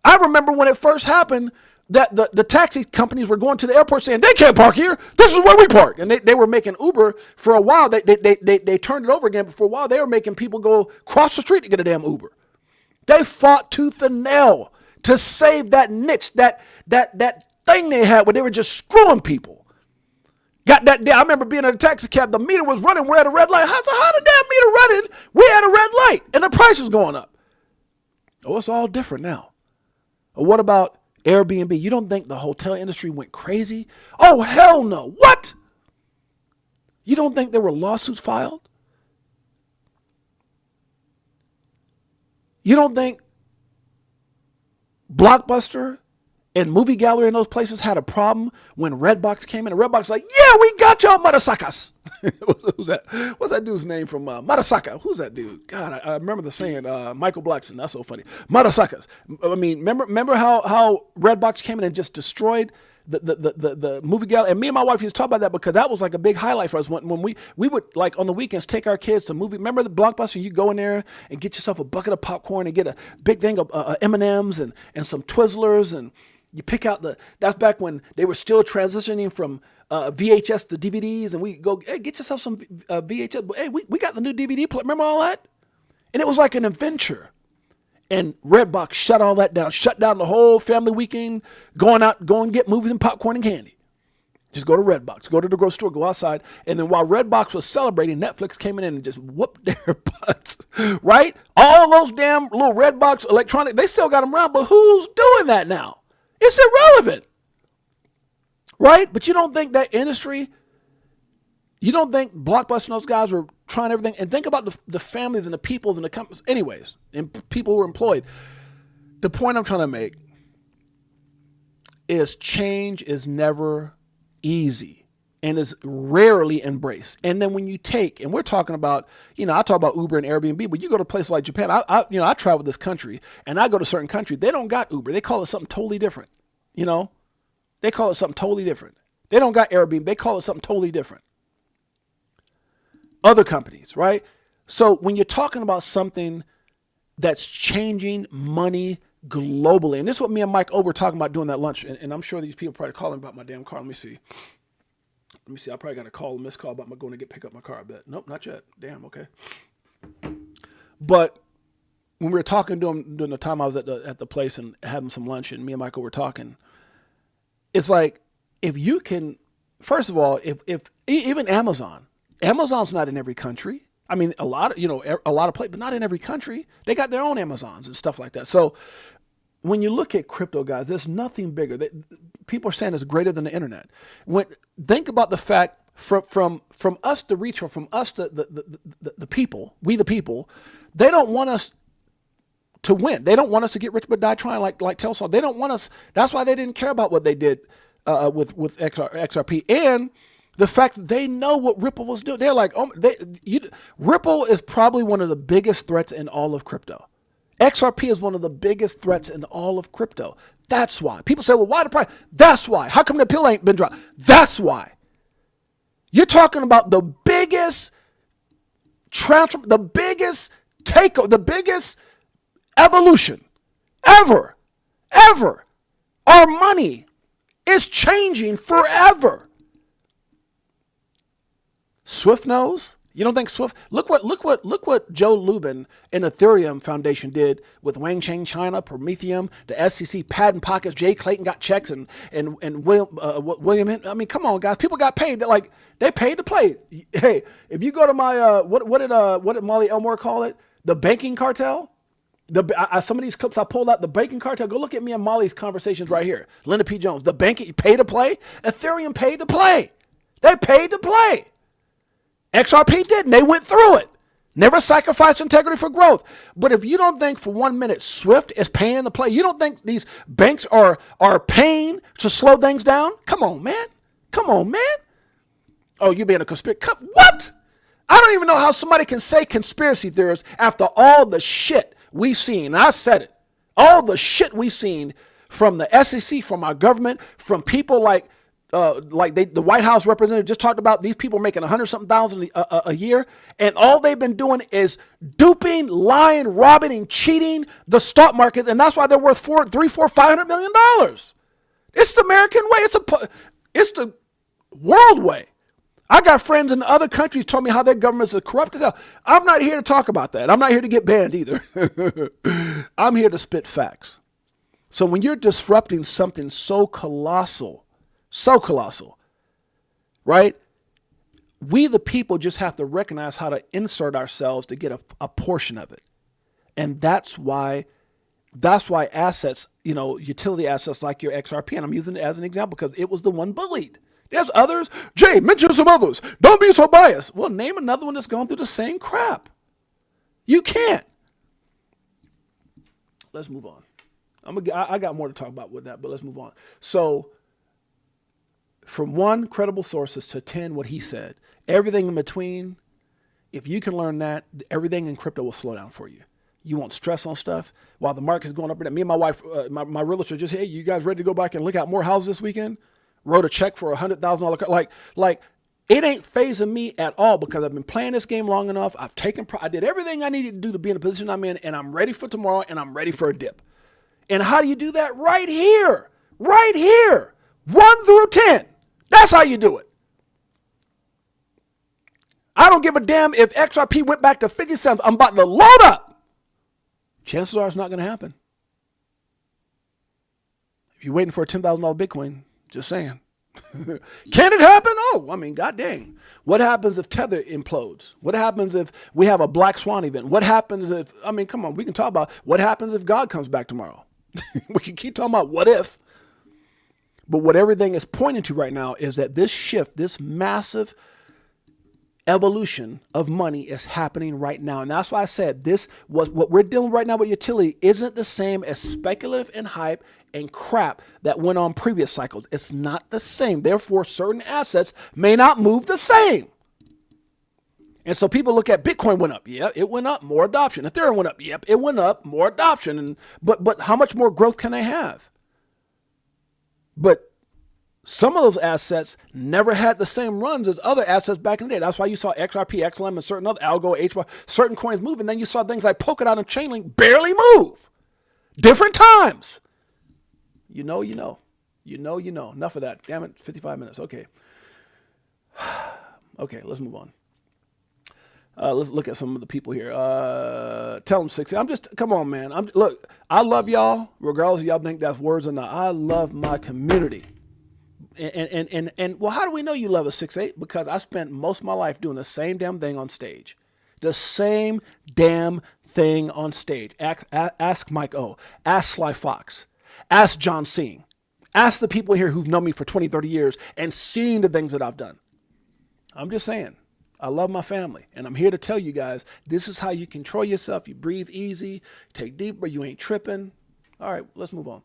I remember when it first happened that the taxi companies were going to the airport saying, they can't park here. This is where we park. And they were making Uber for a while. They turned it over again, but for a while they were making people go cross the street to get a damn Uber. They fought tooth and nail to save that niche, that thing they had where they were just screwing people. Got that day. I remember being in a taxi cab. The meter was running. We're at a red light. How the damn meter running? We had a red light and the price is going up. Oh, it's all different now. Or what about Airbnb? You don't think the hotel industry went crazy? Oh, hell no. What? You don't think there were lawsuits filed? You don't think Blockbuster And Movie Gallery in those places had a problem when Redbox came in. And Redbox like, yeah, we got y'all motherfuckers. Who's that? What's that dude's name from Motherfucker? Who's that dude? God, I remember the saying, Michael Blackson. That's so funny. Motherfuckers. I mean, remember how Redbox came in and just destroyed the movie gallery? And me and my wife used to talk about that because that was like a big highlight for us when we would, like, on the weekends take our kids to movie. Remember the Blockbuster? You go in there and get yourself a bucket of popcorn and get a big thing of M&Ms and some Twizzlers, and you pick out that's back when they were still transitioning from VHS to DVDs, and we go, hey, get yourself some VHS. Hey, we got the new DVD player. Remember all that? And it was like an adventure. And Redbox shut all that down, shut down the whole family weekend, go and get movies and popcorn and candy. Just go to Redbox, go to the grocery store, go outside. And then while Redbox was celebrating, Netflix came in and just whooped their butts, right? All those damn little Redbox electronic, they still got them around, but who's doing that now? It's irrelevant, right? But you don't think that industry, you don't think Blockbuster and those guys were trying everything? And think about the families and the peoples and the companies, anyways, and people who are employed. The point I'm trying to make is change is never easy and is rarely embraced. And then when you take, and we're talking about, I talk about Uber and Airbnb, but you go to places like Japan. I travel this country, and I go to certain countries. They don't got Uber. They call it something totally different. They call it something totally different. They don't got Airbnb. They call it something totally different. Other companies, right? So when you're talking about something that's changing money globally, and this is what me and Mike O were talking about doing that lunch, and I'm sure these people probably calling about my damn car. Let me see. I probably got a missed call about going to pick up my car, I bet. Nope, not yet. Damn, okay. But when we were talking to him during the time I was at the place and having some lunch, and me and Michael were talking, it's like, if you can, first of all, if even Amazon's not in every country. I mean, a lot of places, but not in every country. They got their own Amazons and stuff like that. So when you look at crypto, guys, there's nothing bigger. People are saying it's greater than the internet. Think about the fact from us to reach, or from us to the people, we the people, they don't want us to win. They don't want us to get rich but die trying, like Telson. They don't want us. That's why they didn't care about what they did with XRP, and the fact that they know what Ripple was doing. They're like, Ripple is probably one of the biggest threats in all of crypto. XRP is one of the biggest threats in all of crypto. That's why. People say, well, why the price? That's why. How come the pill ain't been dropped? That's why. You're talking about the biggest transfer, the biggest takeover, the biggest evolution ever. Our money is changing forever. Swift knows. You don't think Swift? Look what Joe Lubin and Ethereum Foundation did with Wang Chang China, Prometheum, the SEC patent pockets. Jay Clayton got checks, and William. I mean, come on, guys. People got paid. They paid to play. Hey, if you go to my what did Molly Elmore call it? The banking cartel. Some of these clips I pulled out, the banking cartel. Go look at me and Molly's conversations right here. Linda P. Jones. The banking pay to play. Ethereum paid to play. They paid to play. XRP didn't. They went through it. Never sacrificed integrity for growth. But if you don't think for 1 minute Swift is paying the play, you don't think these banks are paying to slow things down? Come on, man. Oh, you being a conspiracy? What? I don't even know how somebody can say conspiracy theorists after all the shit we've seen. And I said it. All the shit we've seen from the SEC, from our government, from people like the White House representative just talked about, these people making 100-something thousand a year, and all they've been doing is duping, lying, robbing, and cheating the stock market, and that's why they're worth $500 million. It's the American way. It's the world way. I got friends in other countries told me how their governments are corrupt as hell. I'm not here to talk about that. I'm not here to get banned either. I'm here to spit facts. So when you're disrupting something so colossal, right? We, the people, just have to recognize how to insert ourselves to get a portion of it. And that's why assets, utility assets like your XRP, and I'm using it as an example because it was the one bullied. There's others. Jay, mention some others. Don't be so biased. Well, name another one that's going through the same crap. You can't. Let's move on. I got more to talk about with that, but let's move on. So from 1 credible sources to 10, what he said, everything in between, if you can learn that, everything in crypto will slow down for you. You won't stress on stuff while the market's going up and down. Me and my wife, my realtor just, hey, you guys ready to go back and look at more houses this weekend? Wrote a check for $100,000. Like it ain't phasing me at all because I've been playing this game long enough. I did everything I needed to do to be in the position I'm in, and I'm ready for tomorrow, and I'm ready for a dip. And how do you do that? Right here. 1 through 10. That's how you do it. I don't give a damn if XRP went back to 50 cents. I'm about to load up. Chances are it's not going to happen. If you're waiting for a $10,000 Bitcoin, just saying. Can it happen? Oh, I mean, god dang. What happens if Tether implodes? What happens if we have a black swan event? What happens if, I mean, come on, we can talk about what happens if God comes back tomorrow. We can keep talking about what if. But what everything is pointing to right now is that this shift, this massive evolution of money is happening right now. And that's why I said this was what we're dealing right now with utility isn't the same as speculative and hype and crap that went on previous cycles. It's not the same. Therefore, certain assets may not move the same. And so people look at Bitcoin went up. Yeah, it went up, more adoption. Ethereum went up. Yep, it went up, more adoption. And but how much more growth can they have? But some of those assets never had the same runs as other assets back in the day. That's why you saw XRP, XLM, and certain other Algo, HY, certain coins move. And then you saw things like Polkadot and Chainlink barely move. Different times. You know. Enough of that. Damn it, 55 minutes. Okay. Okay, let's move on. Let's look at some of the people here. Tell them 60. Come on, man. Look, I love y'all, regardless of y'all think that's words or not. I love my community. And well, how do we know you love a 6'8"? Because I spent most of my life doing the same damn thing on stage. The same damn thing on stage. Ask Mike O. Ask Sly Fox. Ask John Singh. Ask the people here who've known me for 20, 30 years and seen the things that I've done. I'm just saying. I love my family, and I'm here to tell you guys, this is how you control yourself. You breathe easy, take deep breath, you ain't tripping. All right, let's move on.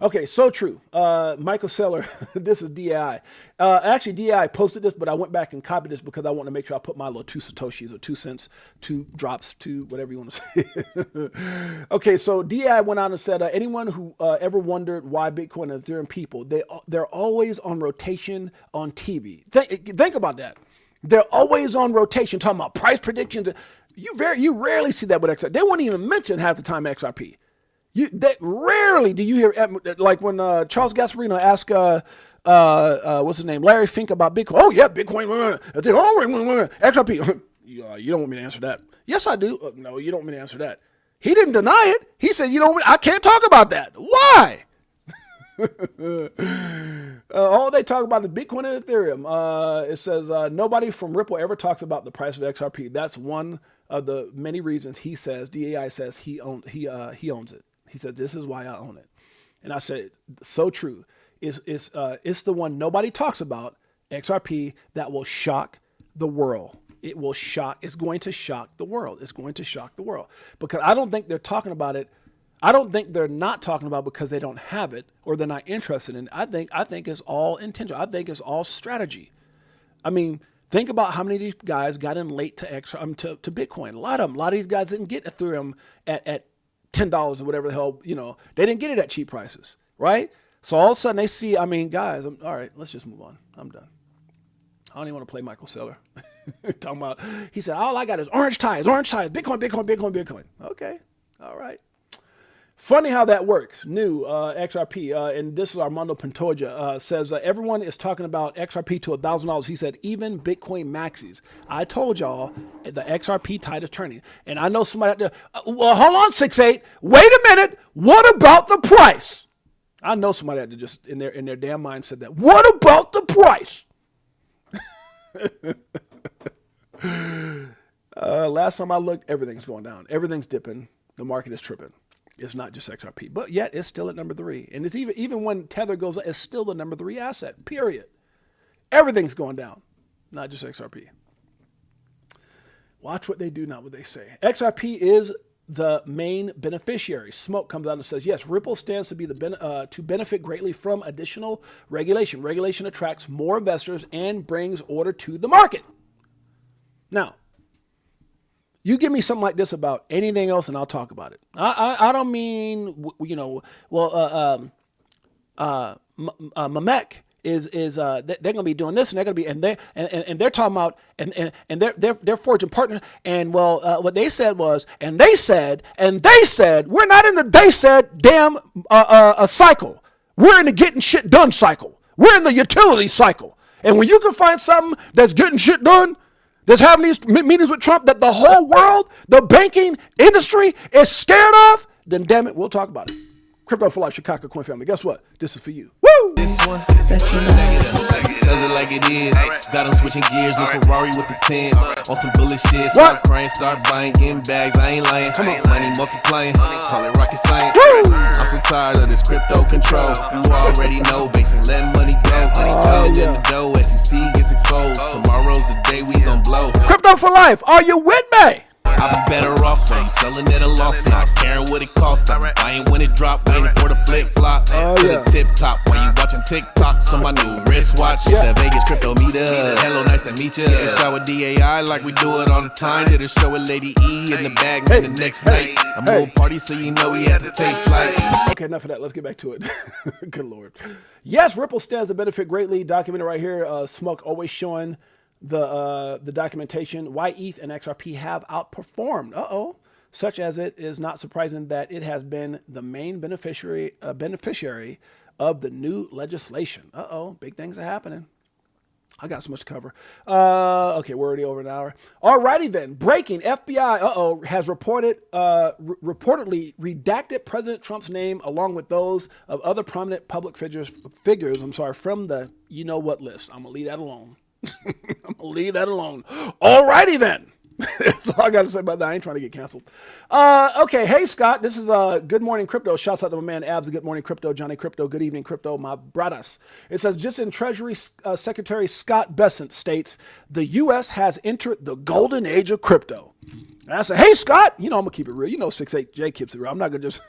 Okay, so true. Michael Seller, this is DAI. Actually, DAI posted this, but I went back and copied this because I want to make sure I put my little 2 Satoshis or 2 cents, 2 drops, 2, whatever you want to say. Okay, so DAI went on and said, anyone who ever wondered why Bitcoin and Ethereum people, they're always on rotation on TV. Think about that. They're always on rotation, talking about price predictions. You rarely see that with XRP. They won't even mention half the time XRP. Rarely do you hear, like when Charles Gasparino asked, what's his name, Larry Fink about Bitcoin. Oh yeah, Bitcoin. XRP. You don't want me to answer that. Yes, I do. No, you don't want me to answer that. He didn't deny it. He said, I can't talk about that. Why? All they talk about is Bitcoin and Ethereum. It says nobody from Ripple ever talks about the price of XRP. That's one of the many reasons he says, DAI says he owns it. He said, this is why I own it. And I said, so true. It's the one nobody talks about, XRP, that will shock the world. It's going to shock the world. It's going to shock the world. Because I don't think they're talking about it. I don't think they're not talking about it because they don't have it or they're not interested in it. I think it's all intentional. I think it's all strategy. I mean, think about how many of these guys got in late to Bitcoin. A lot of these guys didn't get Ethereum at $10 or whatever the hell, they didn't get it at cheap prices, right? So all of a sudden they see, guys, all right, let's just move on. I'm done. I don't even want to play Michael Saylor. Talking about, he said, all I got is orange ties, Bitcoin. Okay, all right. Funny how that works. New XRP, and this is Armando Pantoja, says everyone is talking about XRP to $1,000. He said even Bitcoin maxis. I told y'all the XRP tide is turning, and I know somebody out there. Well, hold on, 6'8". Wait a minute. What about the price? I know somebody out there just in their damn mind said that. What about the price? Last time I looked, everything's going down. Everything's dipping. The market is tripping. It's not just XRP, but yet it's still at number 3. And it's even when Tether goes up, it's still the number 3 asset, period. Everything's going down, not just XRP. Watch what they do, not what they say. XRP is the main beneficiary. Smoke comes out and says, yes, Ripple stands to be to benefit greatly from additional regulation. Regulation attracts more investors and brings order to the market. Now, you give me something like this about anything else, and I'll talk about it. I don't mean, Mamek is they're going to be doing this, and they're going to be, and they're talking about, and they're forging partners, and what they said was, and they said, we're not in the they said damn cycle. We're in the getting shit done cycle. We're in the utility cycle. And when you can find something that's getting shit done, that's having these meetings with Trump that the whole world, the banking industry is scared of, then damn it, we'll talk about it. Crypto for Life, Chicago Coin Family. Guess what? This is for you. Woo! This one, does it like it is. Got them switching gears, no Ferrari with the tens. On some bullet shit, start crying, start buying, getting bags. I ain't lying. Come on, money multiplying, call it rocket science. I'm so tired of this crypto control. You already know, basing letting money go. Money's in the dough, SEC gets exposed. Tomorrow's the day we gon' blow. Crypto for Life, are you with me? I'll be better off when I'm selling at a loss, not caring what it costs. I'm buying when it drop, waiting for the flip flop to the tip top. While you watching TikToks on my new wristwatch, the Vegas crypto meter. Hello, nice to meet you. Show with DAI like we do it all the time. Did a show with Lady E in the bag, man, the next night. I'm old party, so you know we had to take flight. Okay, enough of that. Let's get back to it. Good Lord. Yes, Ripple stands to benefit greatly. Documented right here. Smoke always showing the documentation why ETH and XRP have outperformed. Such as it is not surprising that it has been the main beneficiary of the new legislation. Big things are happening. I got so much to cover. Okay, we're already over an hour. Alrighty then. Breaking. FBI has reportedly redacted President Trump's name along with those of other prominent public figures. From the you know what list. I'm gonna leave that alone. Alrighty then. That's all I got to say about that. I ain't trying to get canceled. Okay. Hey, Scott. This is Good Morning Crypto. Shouts out to my man Abs. Good Morning Crypto. Johnny Crypto. Good evening Crypto. My brothers. It says, just in Treasury Secretary Scott Bessent states, the U.S. has entered the golden age of crypto. And I said, hey, Scott, I'm going to keep it real. 68J keeps it real. I'm not going to just...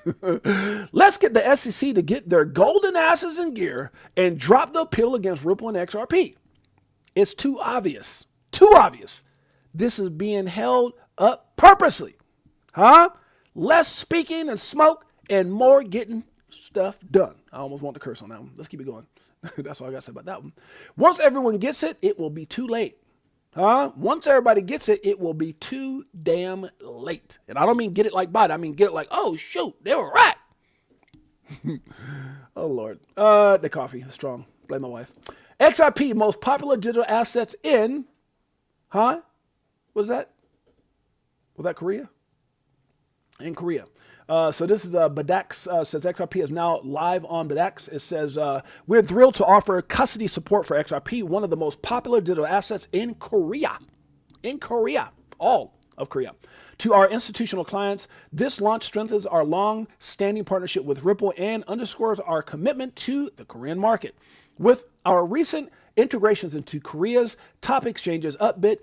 Let's get the SEC to get their golden asses in gear and drop the appeal against Ripple and XRP. It's too obvious. This is being held up purposely. Less speaking and smoke and more getting stuff done. I almost want to curse on that one. Let's keep it going. That's all I got to say about that one. Once everyone gets it, it will be too late. Once everybody gets it, it will be too damn late. And I don't mean get it like bite. I mean get it like, oh, shoot, they were right. Oh, Lord. The coffee is strong. Blame my wife. XRP, most popular digital assets in, Was that Korea? In Korea. So this is BDAX, says XRP is now live on BDAX. It says, we're thrilled to offer custody support for XRP, one of the most popular digital assets in Korea. All of Korea. To our institutional clients, this launch strengthens our long-standing partnership with Ripple and underscores our commitment to the Korean market. With our recent integrations into Korea's top exchanges, Upbit,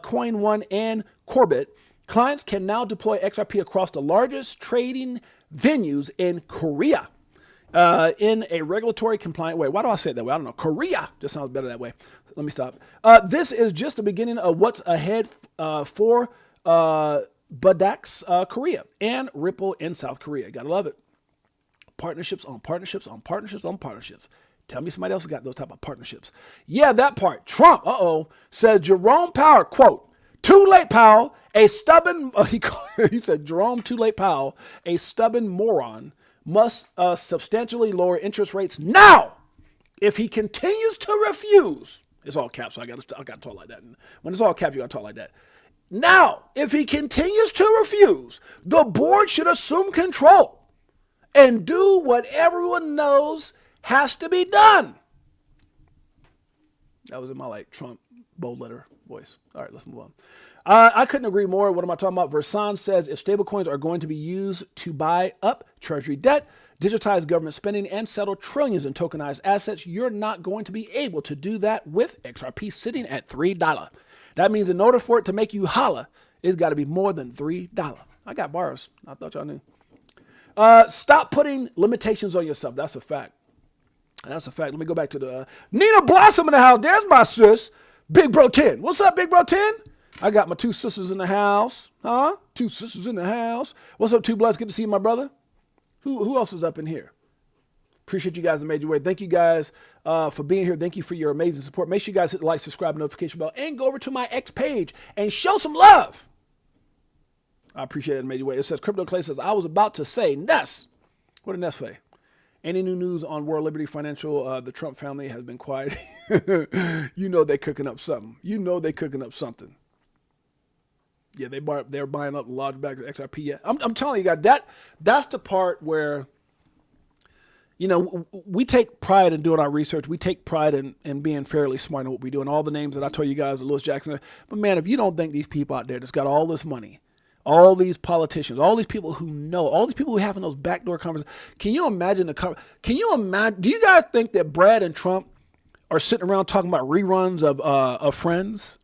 Coin One, and Corbit, clients can now deploy XRP across the largest trading venues in Korea in a regulatory compliant way. Why do I say it that way? I don't know. Korea just sounds better that way. Let me stop. This is just the beginning of what's ahead for BDAX Korea and Ripple in South Korea. Gotta love it. Partnerships on partnerships on partnerships on partnerships. Tell me somebody else got those type of partnerships. Yeah, that part. Trump, said Jerome Powell, quote, too late, Powell, a stubborn, he said, Jerome, too late, Powell, a stubborn moron, must substantially lower interest rates now. If he continues to refuse, it's all caps, so I got to talk like that. And when it's all caps, you got to talk like that. Now, if he continues to refuse, the board should assume control and do what everyone knows has to be done. That was in my Trump bold letter voice. All right, let's move on. I couldn't agree more. What am I talking about? Versan says if stablecoins are going to be used to buy up treasury debt, digitize government spending, and settle trillions in tokenized assets, you're not going to be able to do that with XRP sitting at $3. That means in order for it to make you holla, it's got to be more than $3. I got bars. I thought y'all knew. Stop putting limitations on yourself. That's a fact. That's a fact. Let me go back to the Nina Blossom in the house. There's my sis, Big Bro 10. What's up, Big Bro 10? I got my two sisters in the house. Huh? Two sisters in the house. What's up, Two Bloods? Good to see you, my brother. Who else is up in here? Appreciate you guys that made your way. Thank you guys for being here. Thank you for your amazing support. Make sure you guys hit the like, subscribe, notification bell, and go over to my X page and show some love. I appreciate it. Made your way. It says Crypto Clay says, I was about to say, Ness. What did Ness say? Any new news on World Liberty Financial? The Trump family has been quiet. You know they're cooking up something. You know they're cooking up something. Yeah, they're buying up large bags of XRP. Yeah, I'm telling you guys, that's the part where, you know, we take pride in doing our research. We take pride in being fairly smart in what we do. And all the names that I told you guys, Lewis Jackson. But man, if you don't think these people out there that's got all this money, all these politicians, all these people who know, all these people who have in those backdoor conversations, can you imagine do you guys think that Brad and Trump are sitting around talking about reruns of Friends?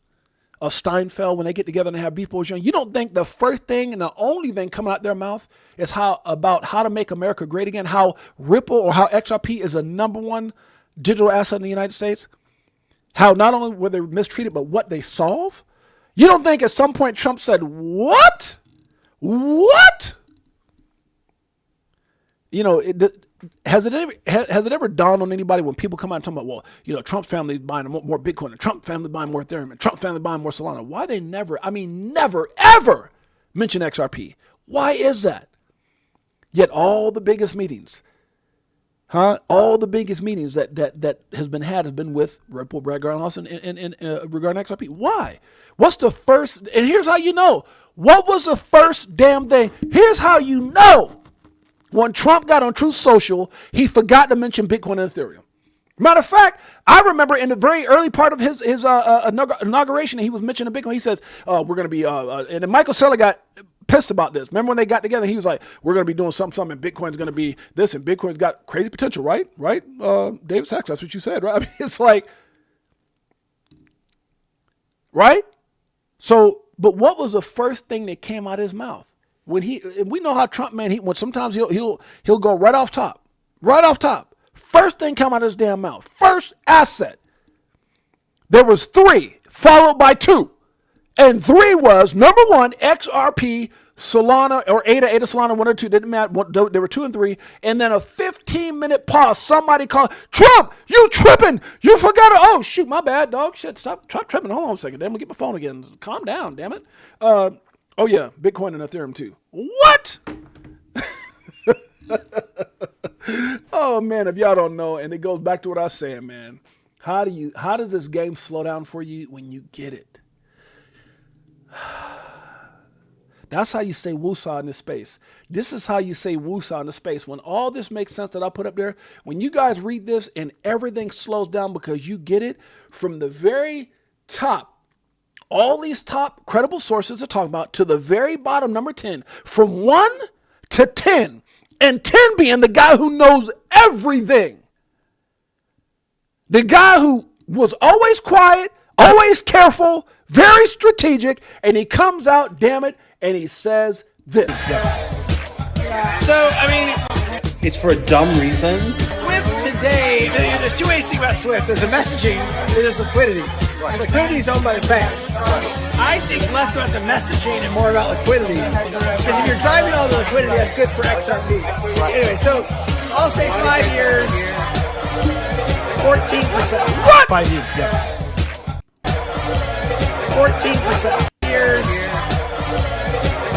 Of Steinfeld when they get together and have beef boys young? You don't think the first thing and the only thing coming out their mouth is about how to make America great again, how Ripple or how XRP is a #1 digital asset in the United States, how not only were they mistreated, but what they solve? You don't think at some point Trump said, what? What? You know, has it ever dawned on anybody when people come out and talk about, well, you know, Trump's family is buying more Bitcoin, and Trump family buying more Ethereum, and Trump family buying more Solana? Why they never, ever mention XRP? Why is that? Yet all the biggest meetings, all the biggest meetings that has been with Ripple, Brad Garlinghouse, and regarding XRP. Why? What's the first? And here's how you know. What was the first damn thing? Here's how you know. When Trump got on Truth Social, he forgot to mention Bitcoin and Ethereum. Matter of fact, I remember in the very early part of his inauguration, he was mentioning Bitcoin. He says, we're going to be, and then Michael Saylor got pissed about this. Remember when they got together, he was like, we're going to be doing something, and Bitcoin's going to be this, and Bitcoin's got crazy potential, right? Right? David Sachs, that's what you said, right? I mean, it's like, right? So, but what was the first thing that came out of his mouth? We know how Trump, man, when sometimes he'll go right off top. First thing come out of his damn mouth. First asset. There was 3, followed by 2. And 3 was, number 1, XRP, Solana, or ADA Solana, 1 or 2, didn't matter. There were 2 and 3. And then a 15-minute pause. Somebody called, Trump, you tripping. You forgot it. Oh, shoot, my bad, dog. Shit, stop tripping. Hold on a second. Damn, I'm going to get my phone again. Calm down, damn it. Oh, yeah, Bitcoin and Ethereum, too. What? Oh, man, if y'all don't know, and it goes back to what I was saying, man. How does this game slow down for you when you get it? That's how you say woosah in this space. This is how you say woosah in the space. When all this makes sense that I put up there, when you guys read this and everything slows down because you get it from the very top, all these top credible sources are talking about, to the very bottom, number 10, from 1 to 10, and 10 being the guy who knows everything. The guy who was always quiet, always careful, very strategic, and he comes out, damn it, and he says this. So, I mean, It's for a dumb reason. Swift today, there's 2 ways to think about Swift. There's a messaging, there's liquidity. And liquidity is owned by the banks. I think less about the messaging and more about liquidity. Because if you're driving all the liquidity, that's good for XRP. Anyway, so I'll say 5 years, 14%. What? 5 years, yeah. 14% years,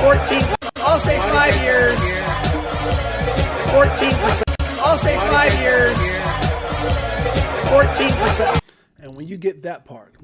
14. I'll say 5 years, 14%. I'll say 5 years, 14%. And when you get that part,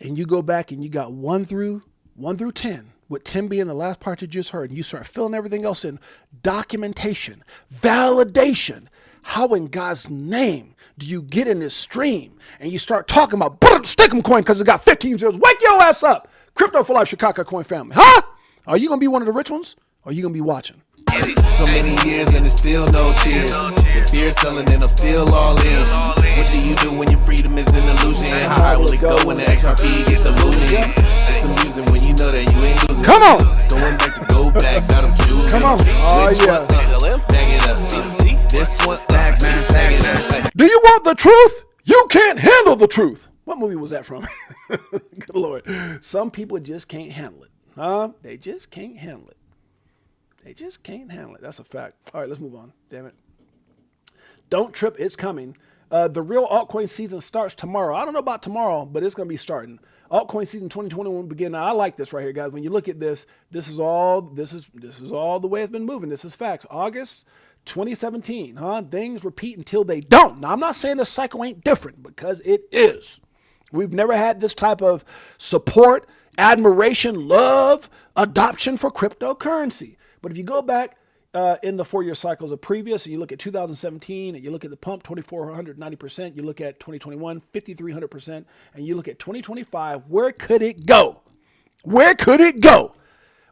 and you go back and you got 1 through 10, with 10 being the last part you just heard, and you start filling everything else in, documentation, validation, how in God's name do you get in this stream and you start talking about Stickum coin because it got 15 zeros? Wake your ass up. Crypto for Life Chicago Coin family. Huh? Are you going to be one of the rich ones? Or are you going to be watching? So many years and it's still no cheers. The fear selling and I'm still all in. What do you do when your freedom is an illusion? How high will it go when the XRP get the mooning? It's amusing when you know that you ain't losing. Come on. Going back to go back, got 'em choosing. Come on. Oh, Which yeah. one? Bag it up. This one, bag it up. Do you want the truth? You can't handle the truth. What movie was that from? Good Lord. Some people just can't handle it. Huh? They just can't handle it. They just can't handle it. That's a fact. All right, let's move on. Damn it. Don't trip. It's coming. The real altcoin season starts tomorrow. I don't know about tomorrow, but it's going to be starting. Altcoin season 2021 begin. Now, I like this right here, guys. When you look at this, this is all the way it's been moving. This is facts. August 2017, huh? Things repeat until they don't. Now, I'm not saying this cycle ain't different, because it is. We've never had this type of support, admiration, love, adoption for cryptocurrency. But if you go back in the 4-year cycles of previous, and you look at 2017, and you look at the pump, 2,490%, you look at 2021, 5,300%, and you look at 2025, where could it go? Where could it go?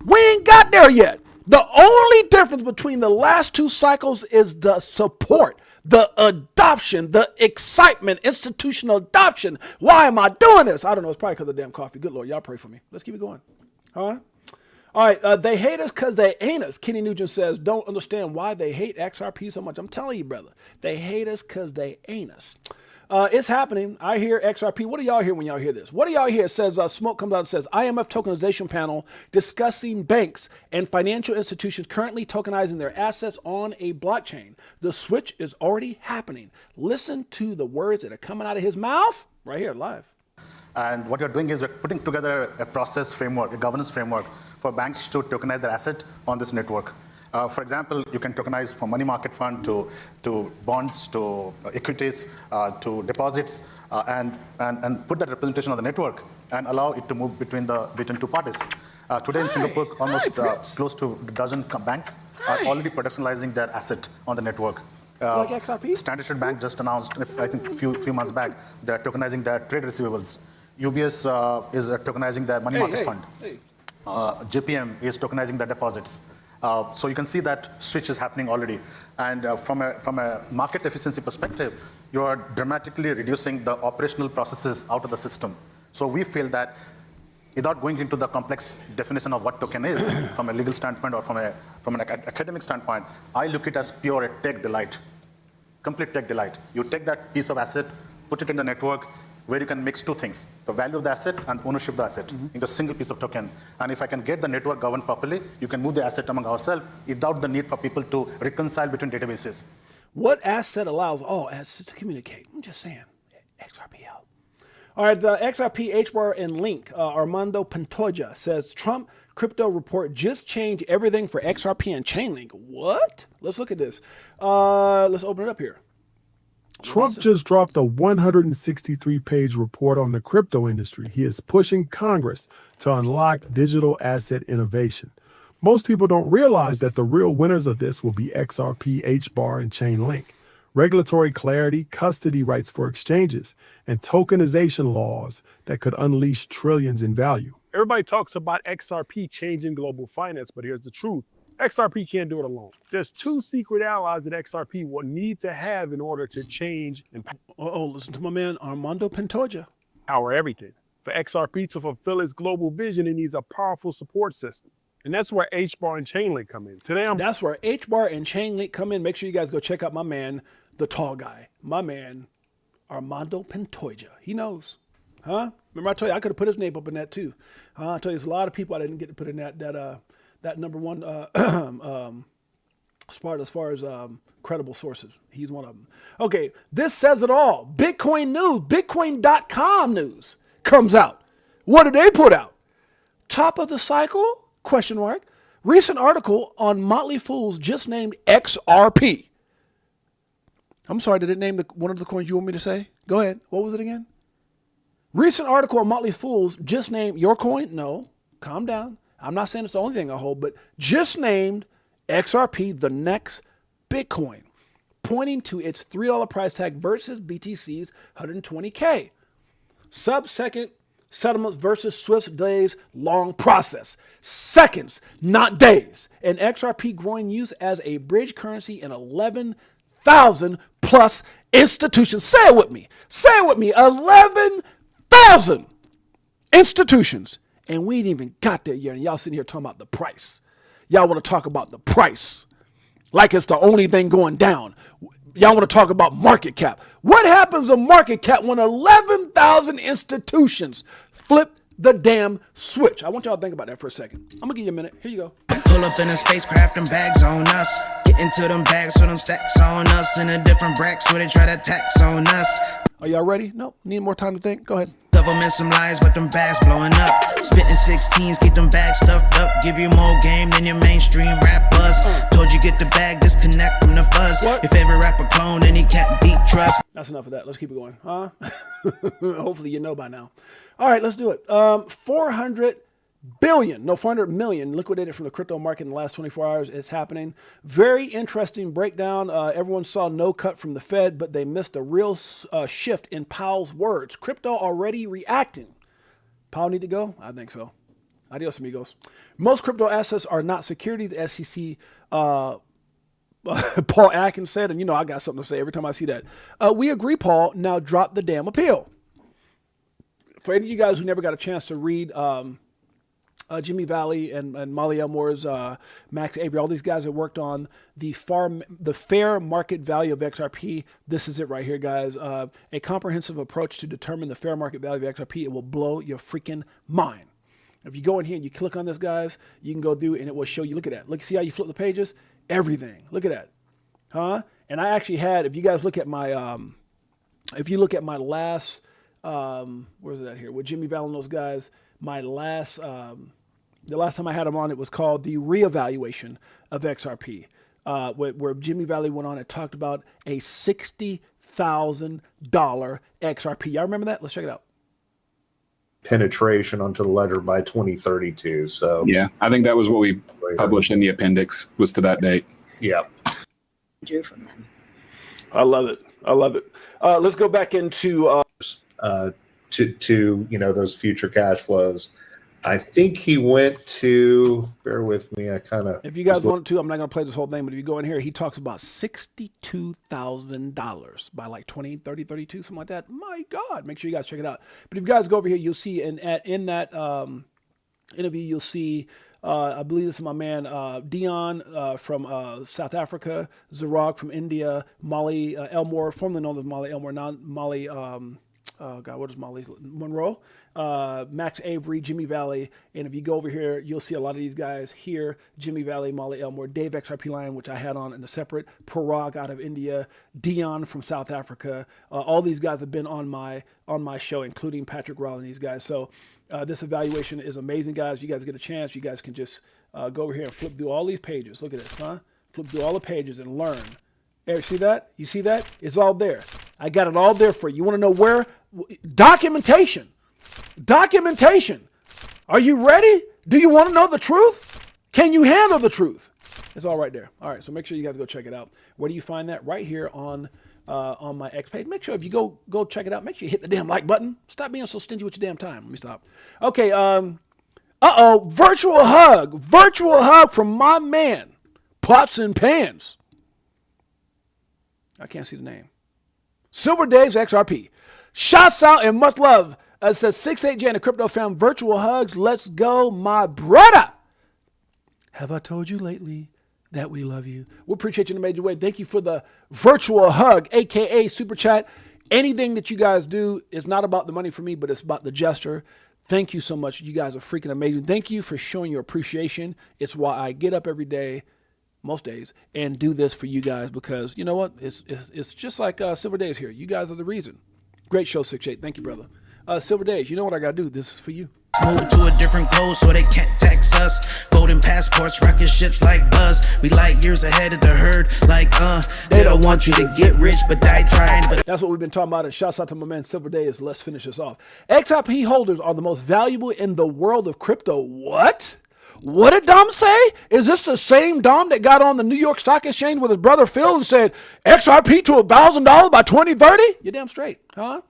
We ain't got there yet. The only difference between the last two cycles is the support, the adoption, the excitement, institutional adoption. Why am I doing this? I don't know. It's probably because of the damn coffee. Good Lord. Y'all pray for me. Let's keep it going. Huh? All right. They hate us because they ain't us. Kenny Nugent says, don't understand why they hate XRP so much. I'm telling you, brother. They hate us because they ain't us. It's happening. I hear XRP. What do y'all hear when y'all hear this? What do y'all hear? It says, smoke comes out and says, IMF tokenization panel discussing banks and financial institutions currently tokenizing their assets on a blockchain. The switch is already happening. Listen to the words that are coming out of his mouth right here live. And what you're doing is we're putting together a process framework, a governance framework for banks to tokenize their asset on this network. For example, you can tokenize from money market fund to bonds, to equities, to deposits, and put that representation on the network and allow it to move between two parties. Today in Singapore, almost close to a dozen banks are already productionalizing their asset on the network. Like XRP? Standard Chartered Bank just announced, I think a few months back, they're tokenizing their trade receivables. UBS is tokenizing their money market fund. JPM is tokenizing their deposits. So you can see that switch is happening already. And from a market efficiency perspective, you are dramatically reducing the operational processes out of the system. So we feel that without going into the complex definition of what token is from a legal standpoint or from an academic standpoint, I look at it as pure tech delight, complete tech delight. You take that piece of asset, put it in the network, where you can mix two things, the value of the asset and ownership of the asset into a single piece of token. And if I can get the network governed properly, you can move the asset among ourselves without the need for people to reconcile between databases. What asset allows all assets to communicate? I'm just saying, XRP out. All right, the XRP, HBAR, and Link, Armando Pantoja says, Trump crypto report just changed everything for XRP and Chainlink. What? Let's look at this. Let's open it up here. Trump just dropped a 163-page report on the crypto industry. He is pushing Congress to unlock digital asset innovation. Most people don't realize that the real winners of this will be XRP, HBAR, and Chainlink. Regulatory clarity, custody rights for exchanges, and tokenization laws that could unleash trillions in value. Everybody talks about XRP changing global finance, but here's the truth. XRP can't do it alone. There's two secret allies that XRP will need to have in order to change and Listen to my man Armando Pantoja. power everything. For XRP to fulfill its global vision, it needs a powerful support system. And that's where HBAR and Chainlink come in. That's where HBAR and Chainlink come in. Make sure you guys go check out my man, the tall guy, my man Armando Pantoja. He knows. Huh? Remember I told you I could have put his name up in that too. I told you there's a lot of people I didn't get to put in that number one spot as far as credible sources. He's one of them. Okay, this says it all. Bitcoin news, Bitcoin.com news comes out. What did they put out? Top of the cycle? Question mark. Recent article on Motley Fools just named XRP. I'm sorry, did it name one of the coins you want me to say? Go ahead. What was it again? Recent article on Motley Fools just named your coin? No, calm down. I'm not saying it's the only thing I hold, but just named XRP the next Bitcoin, pointing to its $3 price tag versus BTC's 120K. Sub-second settlements versus Swift days long process. Seconds, not days. And XRP growing use as a bridge currency in 11,000 plus institutions. Say it with me. Say it with me. 11,000 institutions And we ain't even got there yet. And y'all sitting here talking about the price. Y'all want to talk about the price like it's the only thing going down. Y'all want to talk about market cap. What happens to market cap when 11,000 institutions flip the damn switch? I want y'all to think about that for a second. I'm going to give you a minute. Here you go. Pull up in a spacecraft and bags on us. Get into them bags so them stacks on us. In a different bracks where they try to tax on us. Are y'all ready? No? Need more time to think? Go ahead. Government some lies, but them bags blowing up. Spitting 16s, get them bags stuffed up. Give you more game than your mainstream rappers. Told you get the bag, disconnect from the fuzz. What? Your favorite rapper clone, and he can't beat trust. That's enough of that. Let's keep it going. Huh? Hopefully you know by now. All right, let's do it. 400 million liquidated from the crypto market in the last 24 hours. It's happening. Very interesting breakdown. Everyone saw no cut from the Fed, but they missed a real shift in Powell's words. Crypto already reacting. Powell need to go? I think so. Adios, amigos. Most crypto assets are not securities, SEC Paul Atkins said, and you know I got something to say every time I see that. We agree, Paul. Now drop the damn appeal. For any of you guys who never got a chance to read Jimmy Valley and Molly Elmore's Max Avery, all these guys that worked on the fair market value of XRP. This is it right here, guys. A comprehensive approach to determine the fair market value of XRP. It will blow your freaking mind. If you go in here and you click on this, guys, you can go through and it will show you. Look at that. Look, see how you flip the pages? Everything. Look at that. Huh? And I actually had, if you guys look at my, if you look at my last, where's it at here? With Jimmy Valley and those guys, my last, the last time I had them on, it was called the reevaluation of XRP, where Jimmy Valley went on and talked about a $60,000 XRP. Y'all remember that? Let's check it out. Penetration onto the ledger by 2032. So yeah, I think that was what we published in the appendix, was to that date. Yeah. Drew from them. I love it. I love it. Let's go back into to those future cash flows. I think he went to, bear with me, I kind of, if you guys want to, I'm not going to play this whole thing, but if you go in here, he talks about $62,000 by like 20, 30, 32, something like that. My God, make sure you guys check it out. But if you guys go over here, you'll see in that interview, you'll see, I believe this is my man, Dion from South Africa, Zarog from India, Molly Elmore, formerly known as Molly Elmore, now Molly, oh God, what is Molly's? Monroe, Max Avery, Jimmy Valley. And if you go over here, you'll see a lot of these guys here. Jimmy Valley, Molly Elmore, Dave XRP Lion, which I had on in a separate, Parag out of India, Dion from South Africa. All these guys have been on my show, including Patrick Rowell and these guys. So this evaluation is amazing, guys. You guys get a chance. You guys can just go over here and flip through all these pages. Look at this, huh? Flip through all the pages and learn. Hey, see that? You see that? It's all there. I got it all there for you. You want to know where? Documentation. Documentation. Are you ready? Do you want to know the truth? Can you handle the truth? It's all right there. All right, so make sure you guys go check it out. Where do you find that? Right here on my X page. Make sure if you go check it out, make sure you hit the damn like button. Stop being so stingy with your damn time. Let me stop. Okay, virtual hug. Virtual hug from my man, Pots and Pans. I can't see the name. Silver Days XRP. Shouts out and much love. It says 68J and the crypto fam. Virtual hugs. Let's go, my brother. Have I told you lately that we love you? We appreciate you in a major way. Thank you for the virtual hug, aka super chat. Anything that you guys do is not about the money for me, but it's about the gesture. Thank you so much. You guys are freaking amazing. Thank you for showing your appreciation. It's why I get up every day, most days, and do this for you guys, because you know what? It's just like Silver Days here. You guys are the reason. Great show, 6'8". Thank you, brother. Silver Days, you know what I got to do? This is for you. Move to a different code so they can't tax us. Golden passports, rocket ships like Buzz. We light years ahead of the herd, like they don't want you to get rich, but die trying. But that's what we've been talking about. And shouts out to my man Silver Days. Let's finish this off. XRP holders are the most valuable in the world of crypto. What? What did Dom say? Is this the same Dom that got on the New York Stock Exchange with his brother Phil and said XRP to $1,000 by 2030? You're damn straight, huh?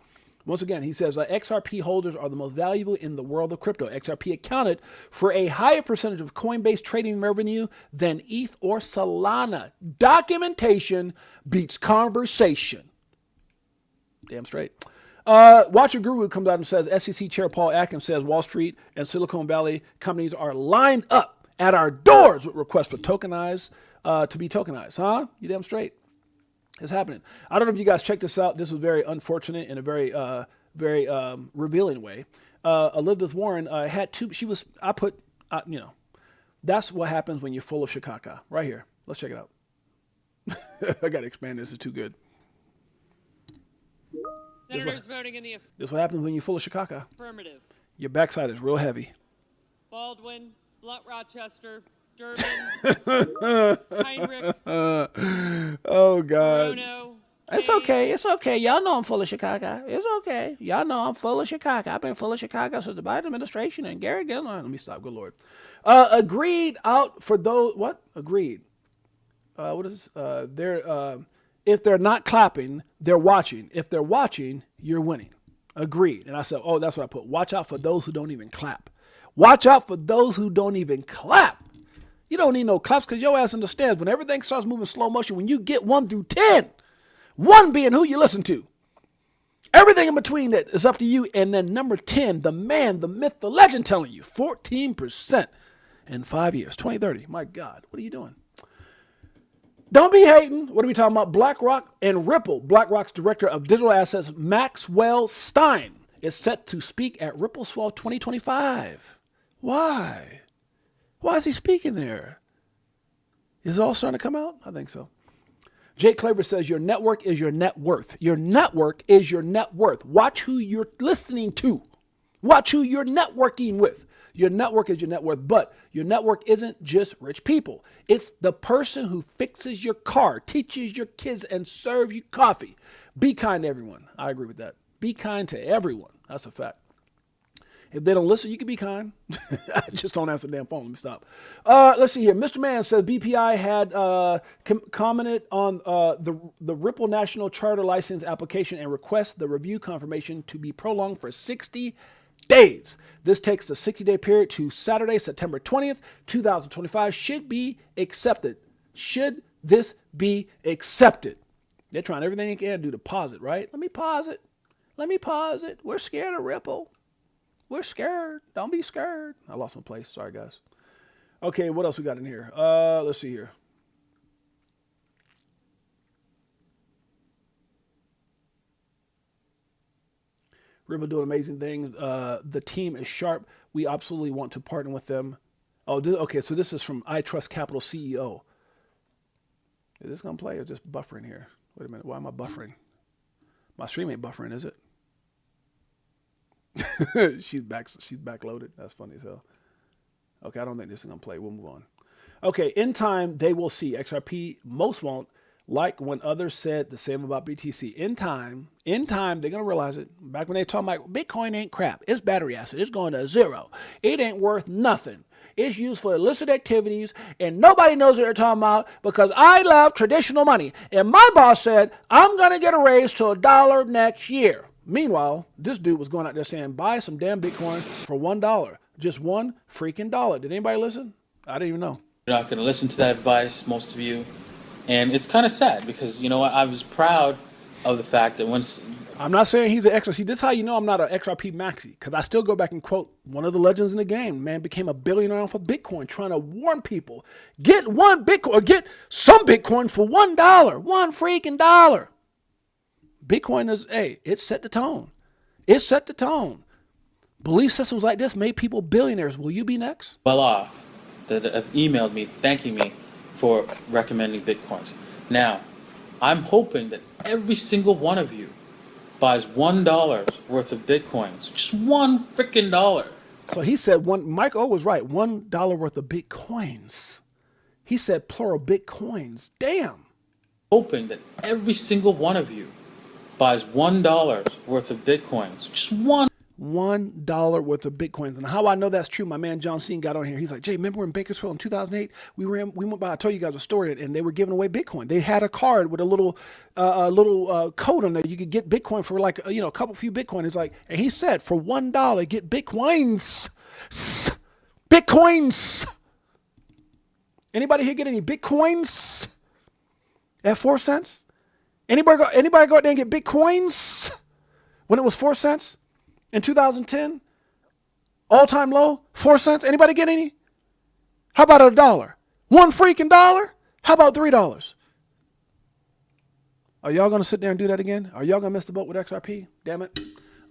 Once again, he says XRP holders are the most valuable in the world of crypto. XRP accounted for a higher percentage of Coinbase trading revenue than ETH or Solana. Documentation beats conversation. Damn straight. Watcher Guru comes out and says, SEC Chair Paul Atkins says Wall Street and Silicon Valley companies are lined up at our doors with requests for tokenized, to be tokenized. Huh? You damn straight. It's happening. I don't know if you guys checked this out. This was very unfortunate in a very, very revealing way. Elizabeth Warren had two, that's what happens when you're full of shikaka. Right here. Let's check it out. I got to expand this. It's too good. Senators voting in the This is what happens when you're full of shikaka. affirmative. Your backside is real heavy. Baldwin, Blunt Rochester, Durbin, Heinrich, Oh, God. Bruno. It's okay. It's okay. Y'all know I'm full of Chicago. It's okay. Y'all know I'm full of Chicago. I've been full of Chicago since the Biden administration and Gary Gilmore. Let me stop. Good Lord. Agreed out for those. What? Agreed. What is if they're not clapping, they're watching. If they're watching, you're winning. Agreed. And I said, oh, that's what I put. Watch out for those who don't even clap. Watch out for those who don't even clap. You don't need no claps because your ass understands when everything starts moving slow motion, when you get 1 through 10, 1 being who you listen to. Everything in between that is up to you. And then number 10, the man, the myth, the legend telling you 14% in 5 years, 2030. My God, what are you doing? Don't be hating. What are we talking about? BlackRock and Ripple. BlackRock's director of digital assets, Maxwell Stein, is set to speak at Ripple Swell 2025. Why? Why is he speaking there? Is it all starting to come out? I think so. Jake Claver says, your network is your net worth. Your network is your net worth. Watch who you're listening to. Watch who you're networking with. Your network is your net worth, but your network isn't just rich people. It's the person who fixes your car, teaches your kids, and serves you coffee. Be kind to everyone. I agree with that. Be kind to everyone. That's a fact. If they don't listen, you can be kind. Just don't answer the damn phone. Let me stop. Let's see here. Mr. Mann says BPI had commented on the Ripple National Charter License application and requests the review confirmation to be prolonged for 60 days. This takes the 60-day period to Saturday, September 20th, 2025. Should be accepted. Should this be accepted? They're trying everything they can do to pause it, right? Let me pause it. Let me pause it. We're scared of Ripple. We're scared. Don't be scared. I lost my place. Sorry, guys. Okay, what else we got in here? Let's see here. Ripple doing amazing things. The team is sharp. We absolutely want to partner with them. Oh, okay, so this is from I Trust Capital CEO. Is this going to play or just buffering here? Wait a minute. Why am I buffering? My stream ain't buffering, is it? She's back loaded. That's funny as hell. Okay, I don't think this is gonna play. We'll move on. Okay, in time they will see. XRP most won't, like when others said the same about BTC. In time, they're gonna realize it. Back when they talking about Bitcoin ain't crap. It's battery acid. It's going to zero. It ain't worth nothing. It's used for illicit activities, and nobody knows what they're talking about because I love traditional money. And my boss said, I'm gonna get a raise to $1 next year. Meanwhile, this dude was going out there saying, buy some damn Bitcoin for $1. Just $1 freaking dollar. Did anybody listen? I didn't even know. You're not going to listen to that advice, most of you. And it's kind of sad because, you know what, I was proud of the fact that once... I'm not saying he's an XRP. See, this is how you know I'm not an XRP maxi, because I still go back and quote one of the legends in the game. Man became a billionaire off of Bitcoin, trying to warn people. Get one Bitcoin, or get some Bitcoin for $1. $1 freaking dollar. Bitcoin is, it set the tone. It set the tone. Belief systems like this made people billionaires. Will you be next? Well off that have emailed me thanking me for recommending Bitcoins. Now, I'm hoping that every single one of you buys $1 worth of Bitcoins. Just $1 freaking dollar. So he said Mike O was right. $1 worth of Bitcoins. He said plural Bitcoins. Damn. Hoping that every single one of you buys $1 worth of Bitcoins. Just $1 worth of Bitcoins. And how I know that's true, my man John Cena got on here. He's like, Jay, remember in Bakersfield in 2008? We went by, I told you guys a story, and they were giving away Bitcoin. They had a card with a little code on there. You could get Bitcoin for like, a couple few Bitcoin. It's like, and he said, for $1, get Bitcoins. Bitcoins. Anybody here get any Bitcoins at 4 cents? Anybody go out there and get Bitcoins? when it was 4 cents in 2010? All-time low, 4 cents. Anybody get any? How about $1? One freaking dollar? How about $3? Are y'all going to sit there and do that again? Are y'all going to miss the boat with XRP? Damn it.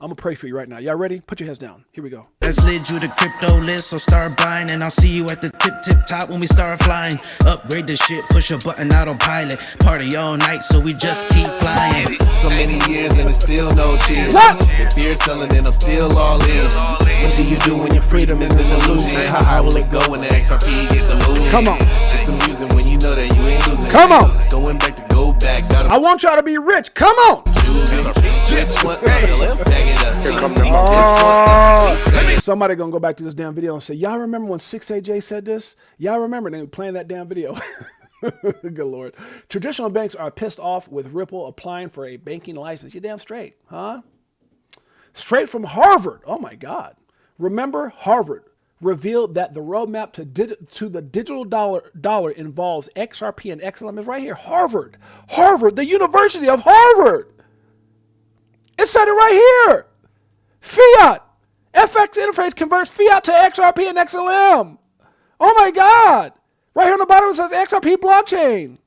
I'm going to pray for you right now. Y'all ready? Put your heads down. Here we go. Let's lead you to crypto list, so start buying, and I'll see you at the tip top when we start flying. Upgrade the shit, push a button, autopilot. Party all night, so we just keep flying. So many years and it's still no chill. What? If fear's selling, then I'm still all in. What do you do when your freedom is an illusion? How high will it go when the XRP get the moon? Come on. It's amusing when you know that you ain't losing. Come on. Going back to go back. I want y'all to be rich. Come on. Somebody gonna go back to this damn video and say, y'all remember when 6AJ said this? Y'all remember they were playing that damn video. Good Lord. Traditional banks are pissed off with Ripple applying for a banking license. You're damn straight, huh? Straight from Harvard. Oh my God. Remember, Harvard revealed that the roadmap to the digital dollar involves XRP and XLM is right here. Harvard, the University of Harvard. It said it right here. Fiat. FX interface converts fiat to XRP and XLM. Oh my God. Right here on the bottom it says XRP blockchain.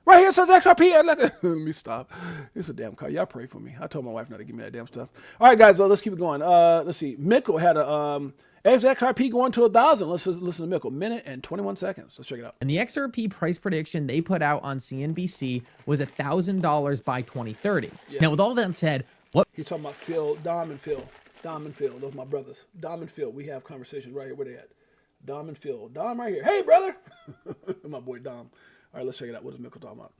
Right here it says XRP. Let me stop. It's a damn car. Y'all pray for me. I told my wife not to give me that damn stuff. All right, guys. Well, let's keep it going. Let's see. Mikkel had a XRP going to 1,000. Let's listen to Mikkel. Minute and 21 seconds. Let's check it out. And the XRP price prediction they put out on CNBC was $1,000 by 2030. Yeah. Now, with all that said, what? He's talking about Phil, Dom and Phil. Dom and Phil. Those are my brothers. Dom and Phil. We have conversations right here. Where they at? Dom and Phil. Dom right here. Hey, brother. My boy Dom. All right, let's check it out. What is Mikkel talking about?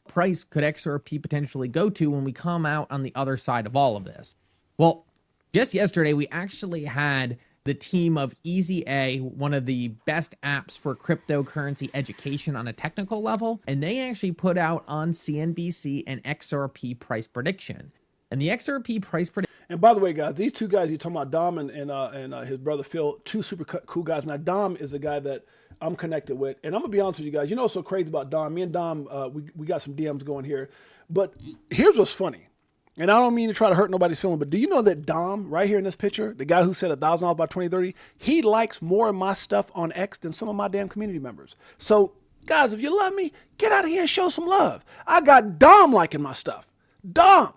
Price could XRP potentially go to when we come out on the other side of all of this? Well, just yesterday, we actually had the team of Easy A, one of the best apps for cryptocurrency education on a technical level, and they actually put out on CNBC an XRP price prediction. And the XRP price prediction. And by the way, guys, these two guys you're talking about, Dom and his brother Phil, two super cool guys. Now, Dom is a guy that I'm connected with, and I'm gonna be honest with you guys. You know what's so crazy about Dom? Me and Dom, we got some DMs going here. But here's what's funny, and I don't mean to try to hurt nobody's feeling, but do you know that Dom, right here in this picture, the guy who said $1,000 by 2030, he likes more of my stuff on X than some of my damn community members. So, guys, if you love me, get out of here and show some love. I got Dom liking my stuff. Dom,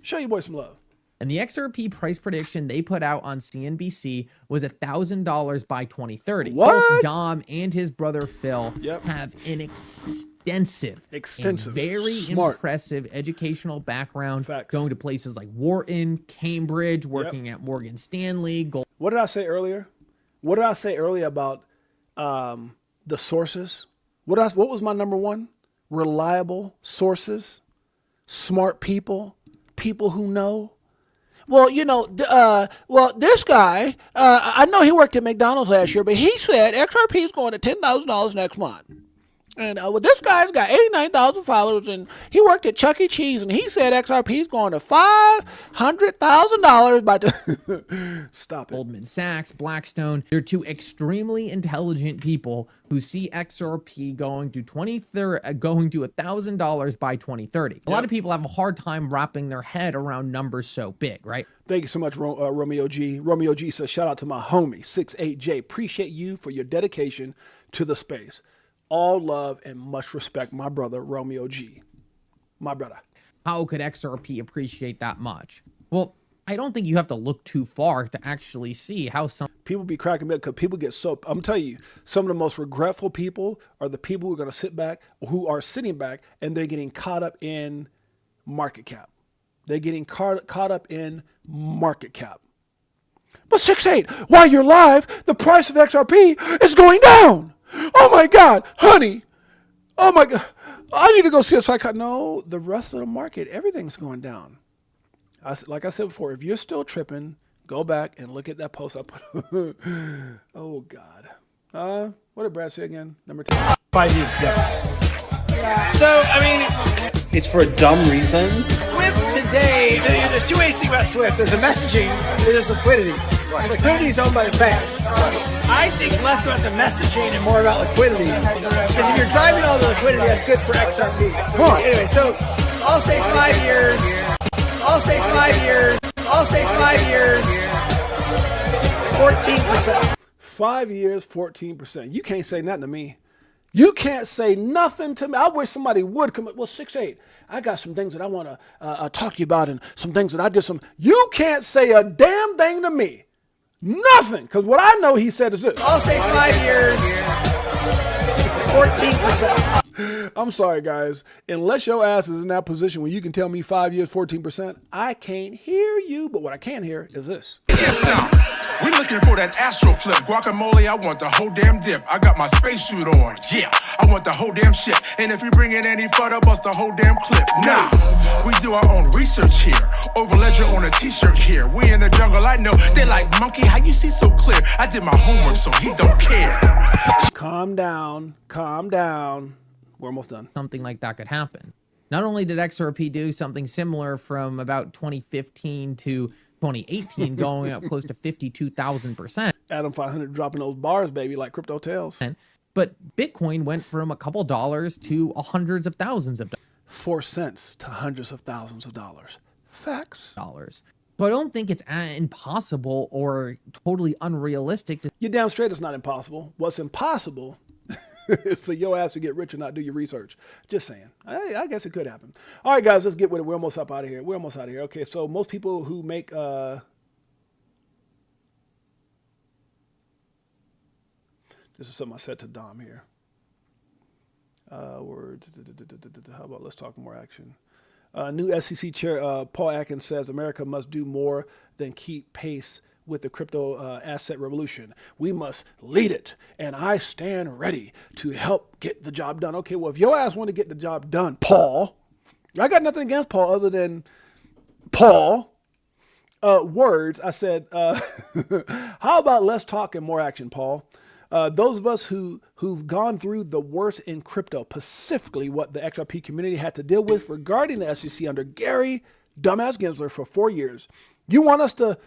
show your boy some love. And the XRP price prediction they put out on CNBC was $1,000 by 2030. What? Both Dom and his brother Phil have an extensive, and very impressive educational background. Facts. Going to places like Wharton, Cambridge, working at Morgan Stanley. What did I say earlier? What did I say earlier about the sources? What was my number one? Reliable sources, smart people, people who know. Well, you know, this guy, I know he worked at McDonald's last year, but he said XRP is going to $10,000 next month. And this guy's got 89,000 followers, and he worked at Chuck E. Cheese, and he said XRP is going to $500,000 by. Stop it. Goldman Sachs, Blackstone, they're two extremely intelligent people who see XRP going to $1,000 by 2030. A lot of people have a hard time wrapping their head around numbers so big, right? Thank you so much, Romeo G. Romeo G says, shout out to my homie, 68J. Appreciate you for your dedication to the space. All love and much respect, my brother, Romeo G. My brother. How could XRP appreciate that much? Well, I don't think you have to look too far to actually see how some people be cracking me up because people get so. I'm telling you, some of the most regretful people are the people who are going to sit back, who are sitting back, and they're getting caught up in market cap. They're getting caught up in market cap. But 6-8, while you're live, the price of XRP is going down. Oh my God, honey. Oh my God. I need to go see a psychiatrist. No, the rest of the market, everything's going down. Like I said before, if you're still tripping, go back and look at that post I put. Oh God. What did Brad say again? Number 10. 5 years, yeah. So, I mean, It's for a dumb reason. Swift today, there's two ways to think about Swift. There's a messaging, there's liquidity. And liquidity is owned by the banks. I think less about the messaging and more about liquidity. Because if you're driving all the liquidity, that's good for XRP. Anyway, so I'll say 5 years. I'll say 5 years. I'll say 5 years. 14%. 5 years, 14%. You can't say nothing to me. You can't say nothing to me. I wish somebody would come. Well, 6'8". I got some things that I want to talk to you about, and some things that I did. You can't say a damn thing to me. Nothing. Because what I know he said is this. I'll say 5 years. 14%. I'm sorry, guys. Unless your ass is in that position where you can tell me 5 years, 14%, I can't hear you. But what I can hear is this. We looking for that astro flip. Guacamole, I want the whole damn dip. I got my spacesuit on. Yeah, I want the whole damn shit. And if you bring in any photo, bust the whole damn clip. Nah, we do our own research here. Over ledger on a t-shirt here. We in the jungle, I know. They like, monkey, how you see so clear? I did my homework, so he don't care. Calm down. Calm down. We're almost done. Something like that could happen. Not only did XRP do something similar from about 2015 to 2018, going up close to 52,000%. Adam 500 dropping those bars, baby, like Crypto Tales. But Bitcoin went from a couple dollars to hundreds of thousands of dollars. 4 cents to hundreds of thousands of dollars. Facts. So I don't think it's impossible or totally unrealistic to... You're damn straight it's not impossible. What's impossible is for your ass to get rich and not do your research. Just saying. I guess it could happen. All right, guys, let's get with it. We're almost up out of here. Okay, so most people who make... This is something I said to Dom here. Words. How about let's talk more action. New SEC chair Paul Atkins says America must do more than keep pace with the crypto asset revolution. We must lead it, and I stand ready to help get the job done. Okay, well, if your ass want to get the job done, Paul, I got nothing against Paul other than Paul. Words, I said, how about less talk and more action, Paul? Those of us who've gone through the worst in crypto, specifically what the XRP community had to deal with regarding the SEC under Gary Dumbass Gensler for 4 years. You want us to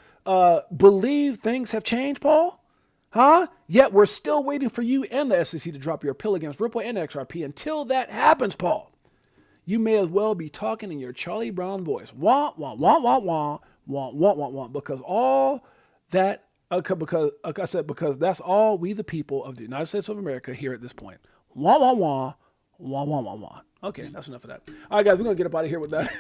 believe things have changed, Paul? Huh? Yet we're still waiting for you and the SEC to drop your pill against Ripple and XRP. Until that happens, Paul, you may as well be talking in your Charlie Brown voice. Wah, wah, wah, wah, wah, wah, wah, wah, wah. Because all that... Because, like I said, because that's all we, the people of the United States of America, hear at this point. Wah, wah, wah, wah, wah, wah, wah. Okay, that's enough of that. All right, guys, we're going to get up out of here with that.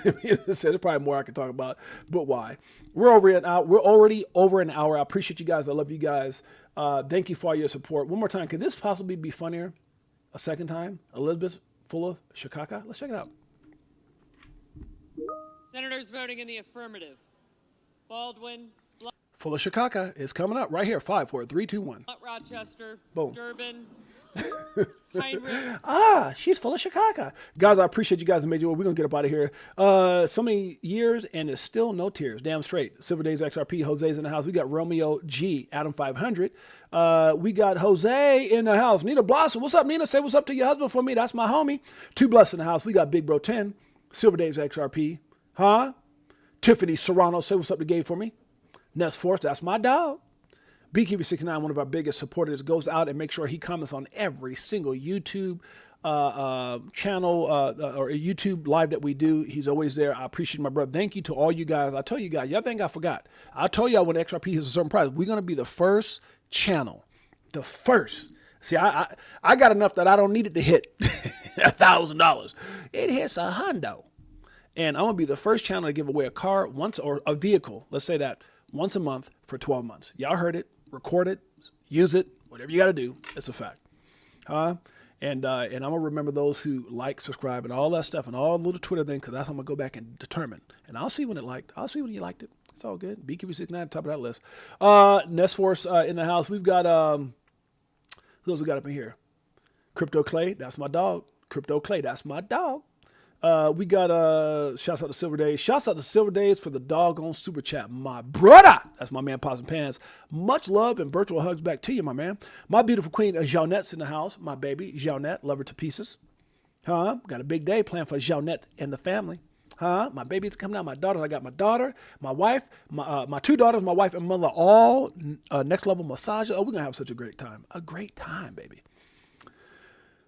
There's probably more I can talk about, but why? We're already over an hour. I appreciate you guys. I love you guys. Thank you for all your support. One more time, could this possibly be funnier a second time? Elizabeth full of shikaka? Let's check it out. Senators voting in the affirmative. Baldwin. Full of shikaka is coming up right here. 5, 4, 3, 2, 1. Rochester. Boom. Durbin. Heinrich. She's full of shikaka. Guys, I appreciate you guys. We're going to get up out of here. So many years and there's still no tears. Damn straight. Silver Days XRP. Jose's in the house. We got Romeo G. Adam 500. We got Jose in the house. Nina Blossom. What's up, Nina? Say what's up to your husband for me. That's my homie. 2 Blessed in the house. We got Big Bro 10. Silver Days XRP. Huh? Tiffany Serrano. Say what's up to Gabe for me. Ness Force, that's my dog. Beekeeper69, one of our biggest supporters, goes out and makes sure he comments on every single YouTube channel or YouTube live that we do. He's always there. I appreciate my brother. Thank you to all you guys. I told you guys, y'all think I forgot. I told y'all when XRP hits a certain price, we're going to be the first channel. The first. See, I got enough that I don't need it to hit $1,000. It hits $100. And I'm going to be the first channel to give away a car once, or a vehicle. Let's say that. Once a month for 12 months. Y'all heard it. Record it. Use it. Whatever you got to do. It's a fact. And I'm going to remember those who like, subscribe, and all that stuff, and all the little Twitter thing, because that's how I'm going to go back and determine. And I'll see when it liked. I'll see when you liked it. It's all good. BQB69, top of that list. Nest Force in the house. We've got, who else we got up in here? Crypto Clay. That's my dog. Crypto Clay. That's my dog. We got shouts out to Silver Days. Shouts out to Silver Days for the doggone super chat. My brother. That's my man, Pots and Pans. Much love and virtual hugs back to you, my man. My beautiful queen, Jeanette's in the house. My baby, Jeanette. Love her to pieces. Huh? Got a big day planned for Jeanette and the family. Huh? My baby's coming out. My daughters. I got my daughter, my wife, my 2 daughters, my wife and mother, all next level massages. Oh, we're going to have such a great time. A great time, baby.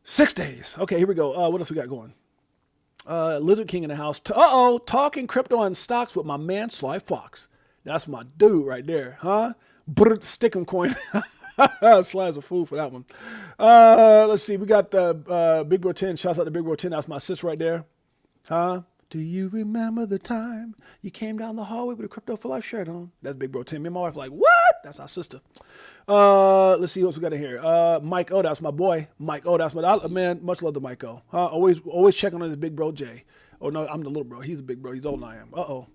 6 days. Okay, here we go. What else we got going? Lizard King in the house. Talking crypto and stocks with my man Sly Fox. That's my dude right there, huh? Stick'em coin. Sly's a fool for that one. Let's see. We got the Big Bro 10. Shouts out to Big Bro 10. That's my sis right there. Huh? Do you remember the time you came down the hallway with a Crypto for Life shirt on? That's Big Bro 10. Me and my wife like, what? That's our sister. Let's see what else we got in here. Mike O, that's my boy. Mike O, that's my man. Much love to Mike O. Always checking on his big bro Jay. Oh no, I'm the little bro. He's a big bro. He's older than I am.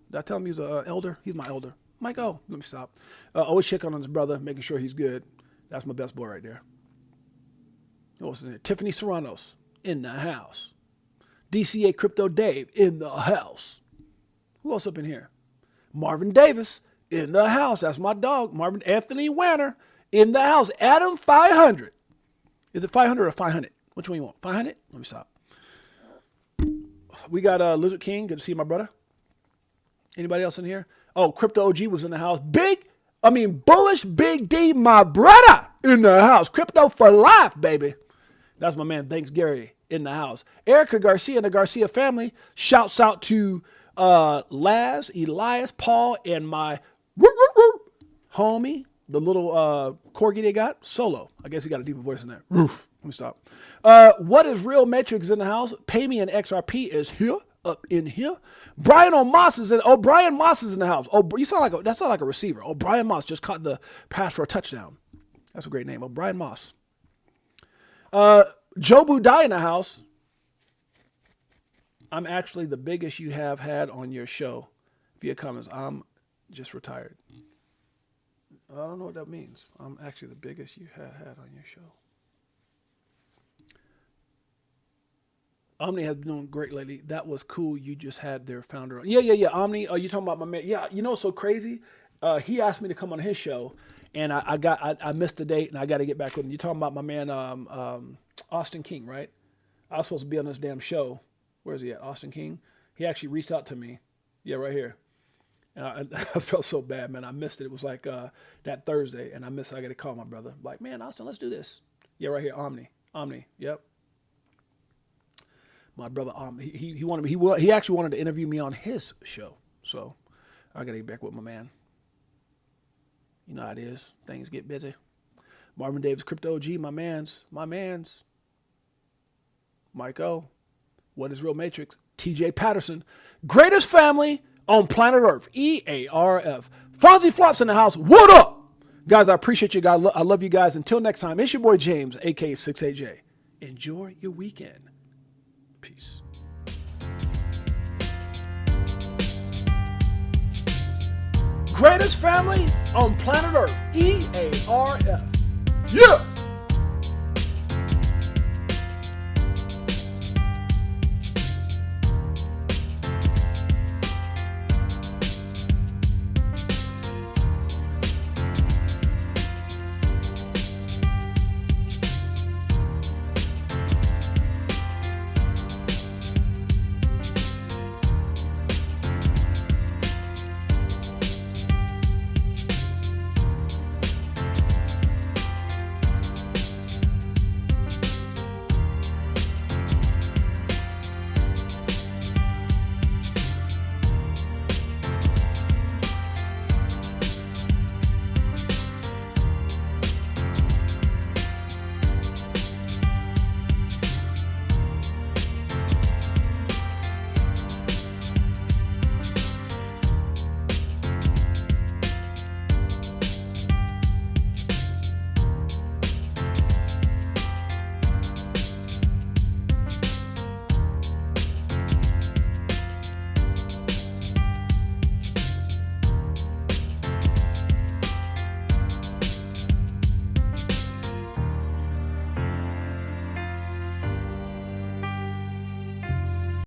Did I tell him he's an elder? He's my elder. Mike O. Let me stop. Always checking on his brother, making sure he's good. That's my best boy right there. What's in there? Tiffany Serranos in the house. DCA Crypto Dave in the house. Who else up in here? Marvin Davis in the house. That's my dog. Marvin Anthony Wanner in the house. Adam 500. Is it 500 or 500? Which one you want? 500? Let me stop. We got Lizard King. Good to see you, my brother. Anybody else in here? Oh, Crypto OG was in the house. Bullish Big D, my brother, in the house. Crypto for life, baby. That's my man. Thanks, Gary, in the house. Erica Garcia and the Garcia family. Shouts out to Laz, Elias, Paul, and my homie, the little corgi they got. Solo. I guess he got a deeper voice in there. Roof. Let me stop. What is Real Metrics in the house? Pay Me and XRP is here. Up in here. Brian Moss is in. Oh, Brian Moss is in the house. Oh, you sound like that sounds like a receiver. Oh, Brian Moss just caught the pass for a touchdown. That's a great name. Oh, Brian Moss. Joe Budai in the house. I'm actually the biggest you have had on your show. Via comments. I'm just retired. I don't know what that means. I'm actually the biggest you have had on your show. Omni has been doing great lately. That was cool. You just had their founder on. Yeah. Omni, you talking about my man? Yeah, you know what's so crazy? He asked me to come on his show, and I missed the date, and I got to get back with him. You talking about my man Austin King, right? I was supposed to be on this damn show. Where is he at? Austin King? He actually reached out to me. Yeah, right here. And I felt so bad, man. I missed it. It was like that Thursday, and I missed it. I got to call my brother. Like, man, Austin, let's do this. Yeah, right here, Omni. Yep. My brother, he wanted me. He actually wanted to interview me on his show. So I got to get back with my man. You know how it is. Things get busy. Marvin Davis, Crypto OG, my man's. Mike O. What is Real Matrix? TJ Patterson. Greatest family on planet Earth. EARF. Fonzie Flops in the house. What up? Guys, I appreciate you guys. I love you guys. Until next time, it's your boy James, a.k.a. 68J. Enjoy your weekend. Peace. Greatest family on planet Earth. EARF. Yeah.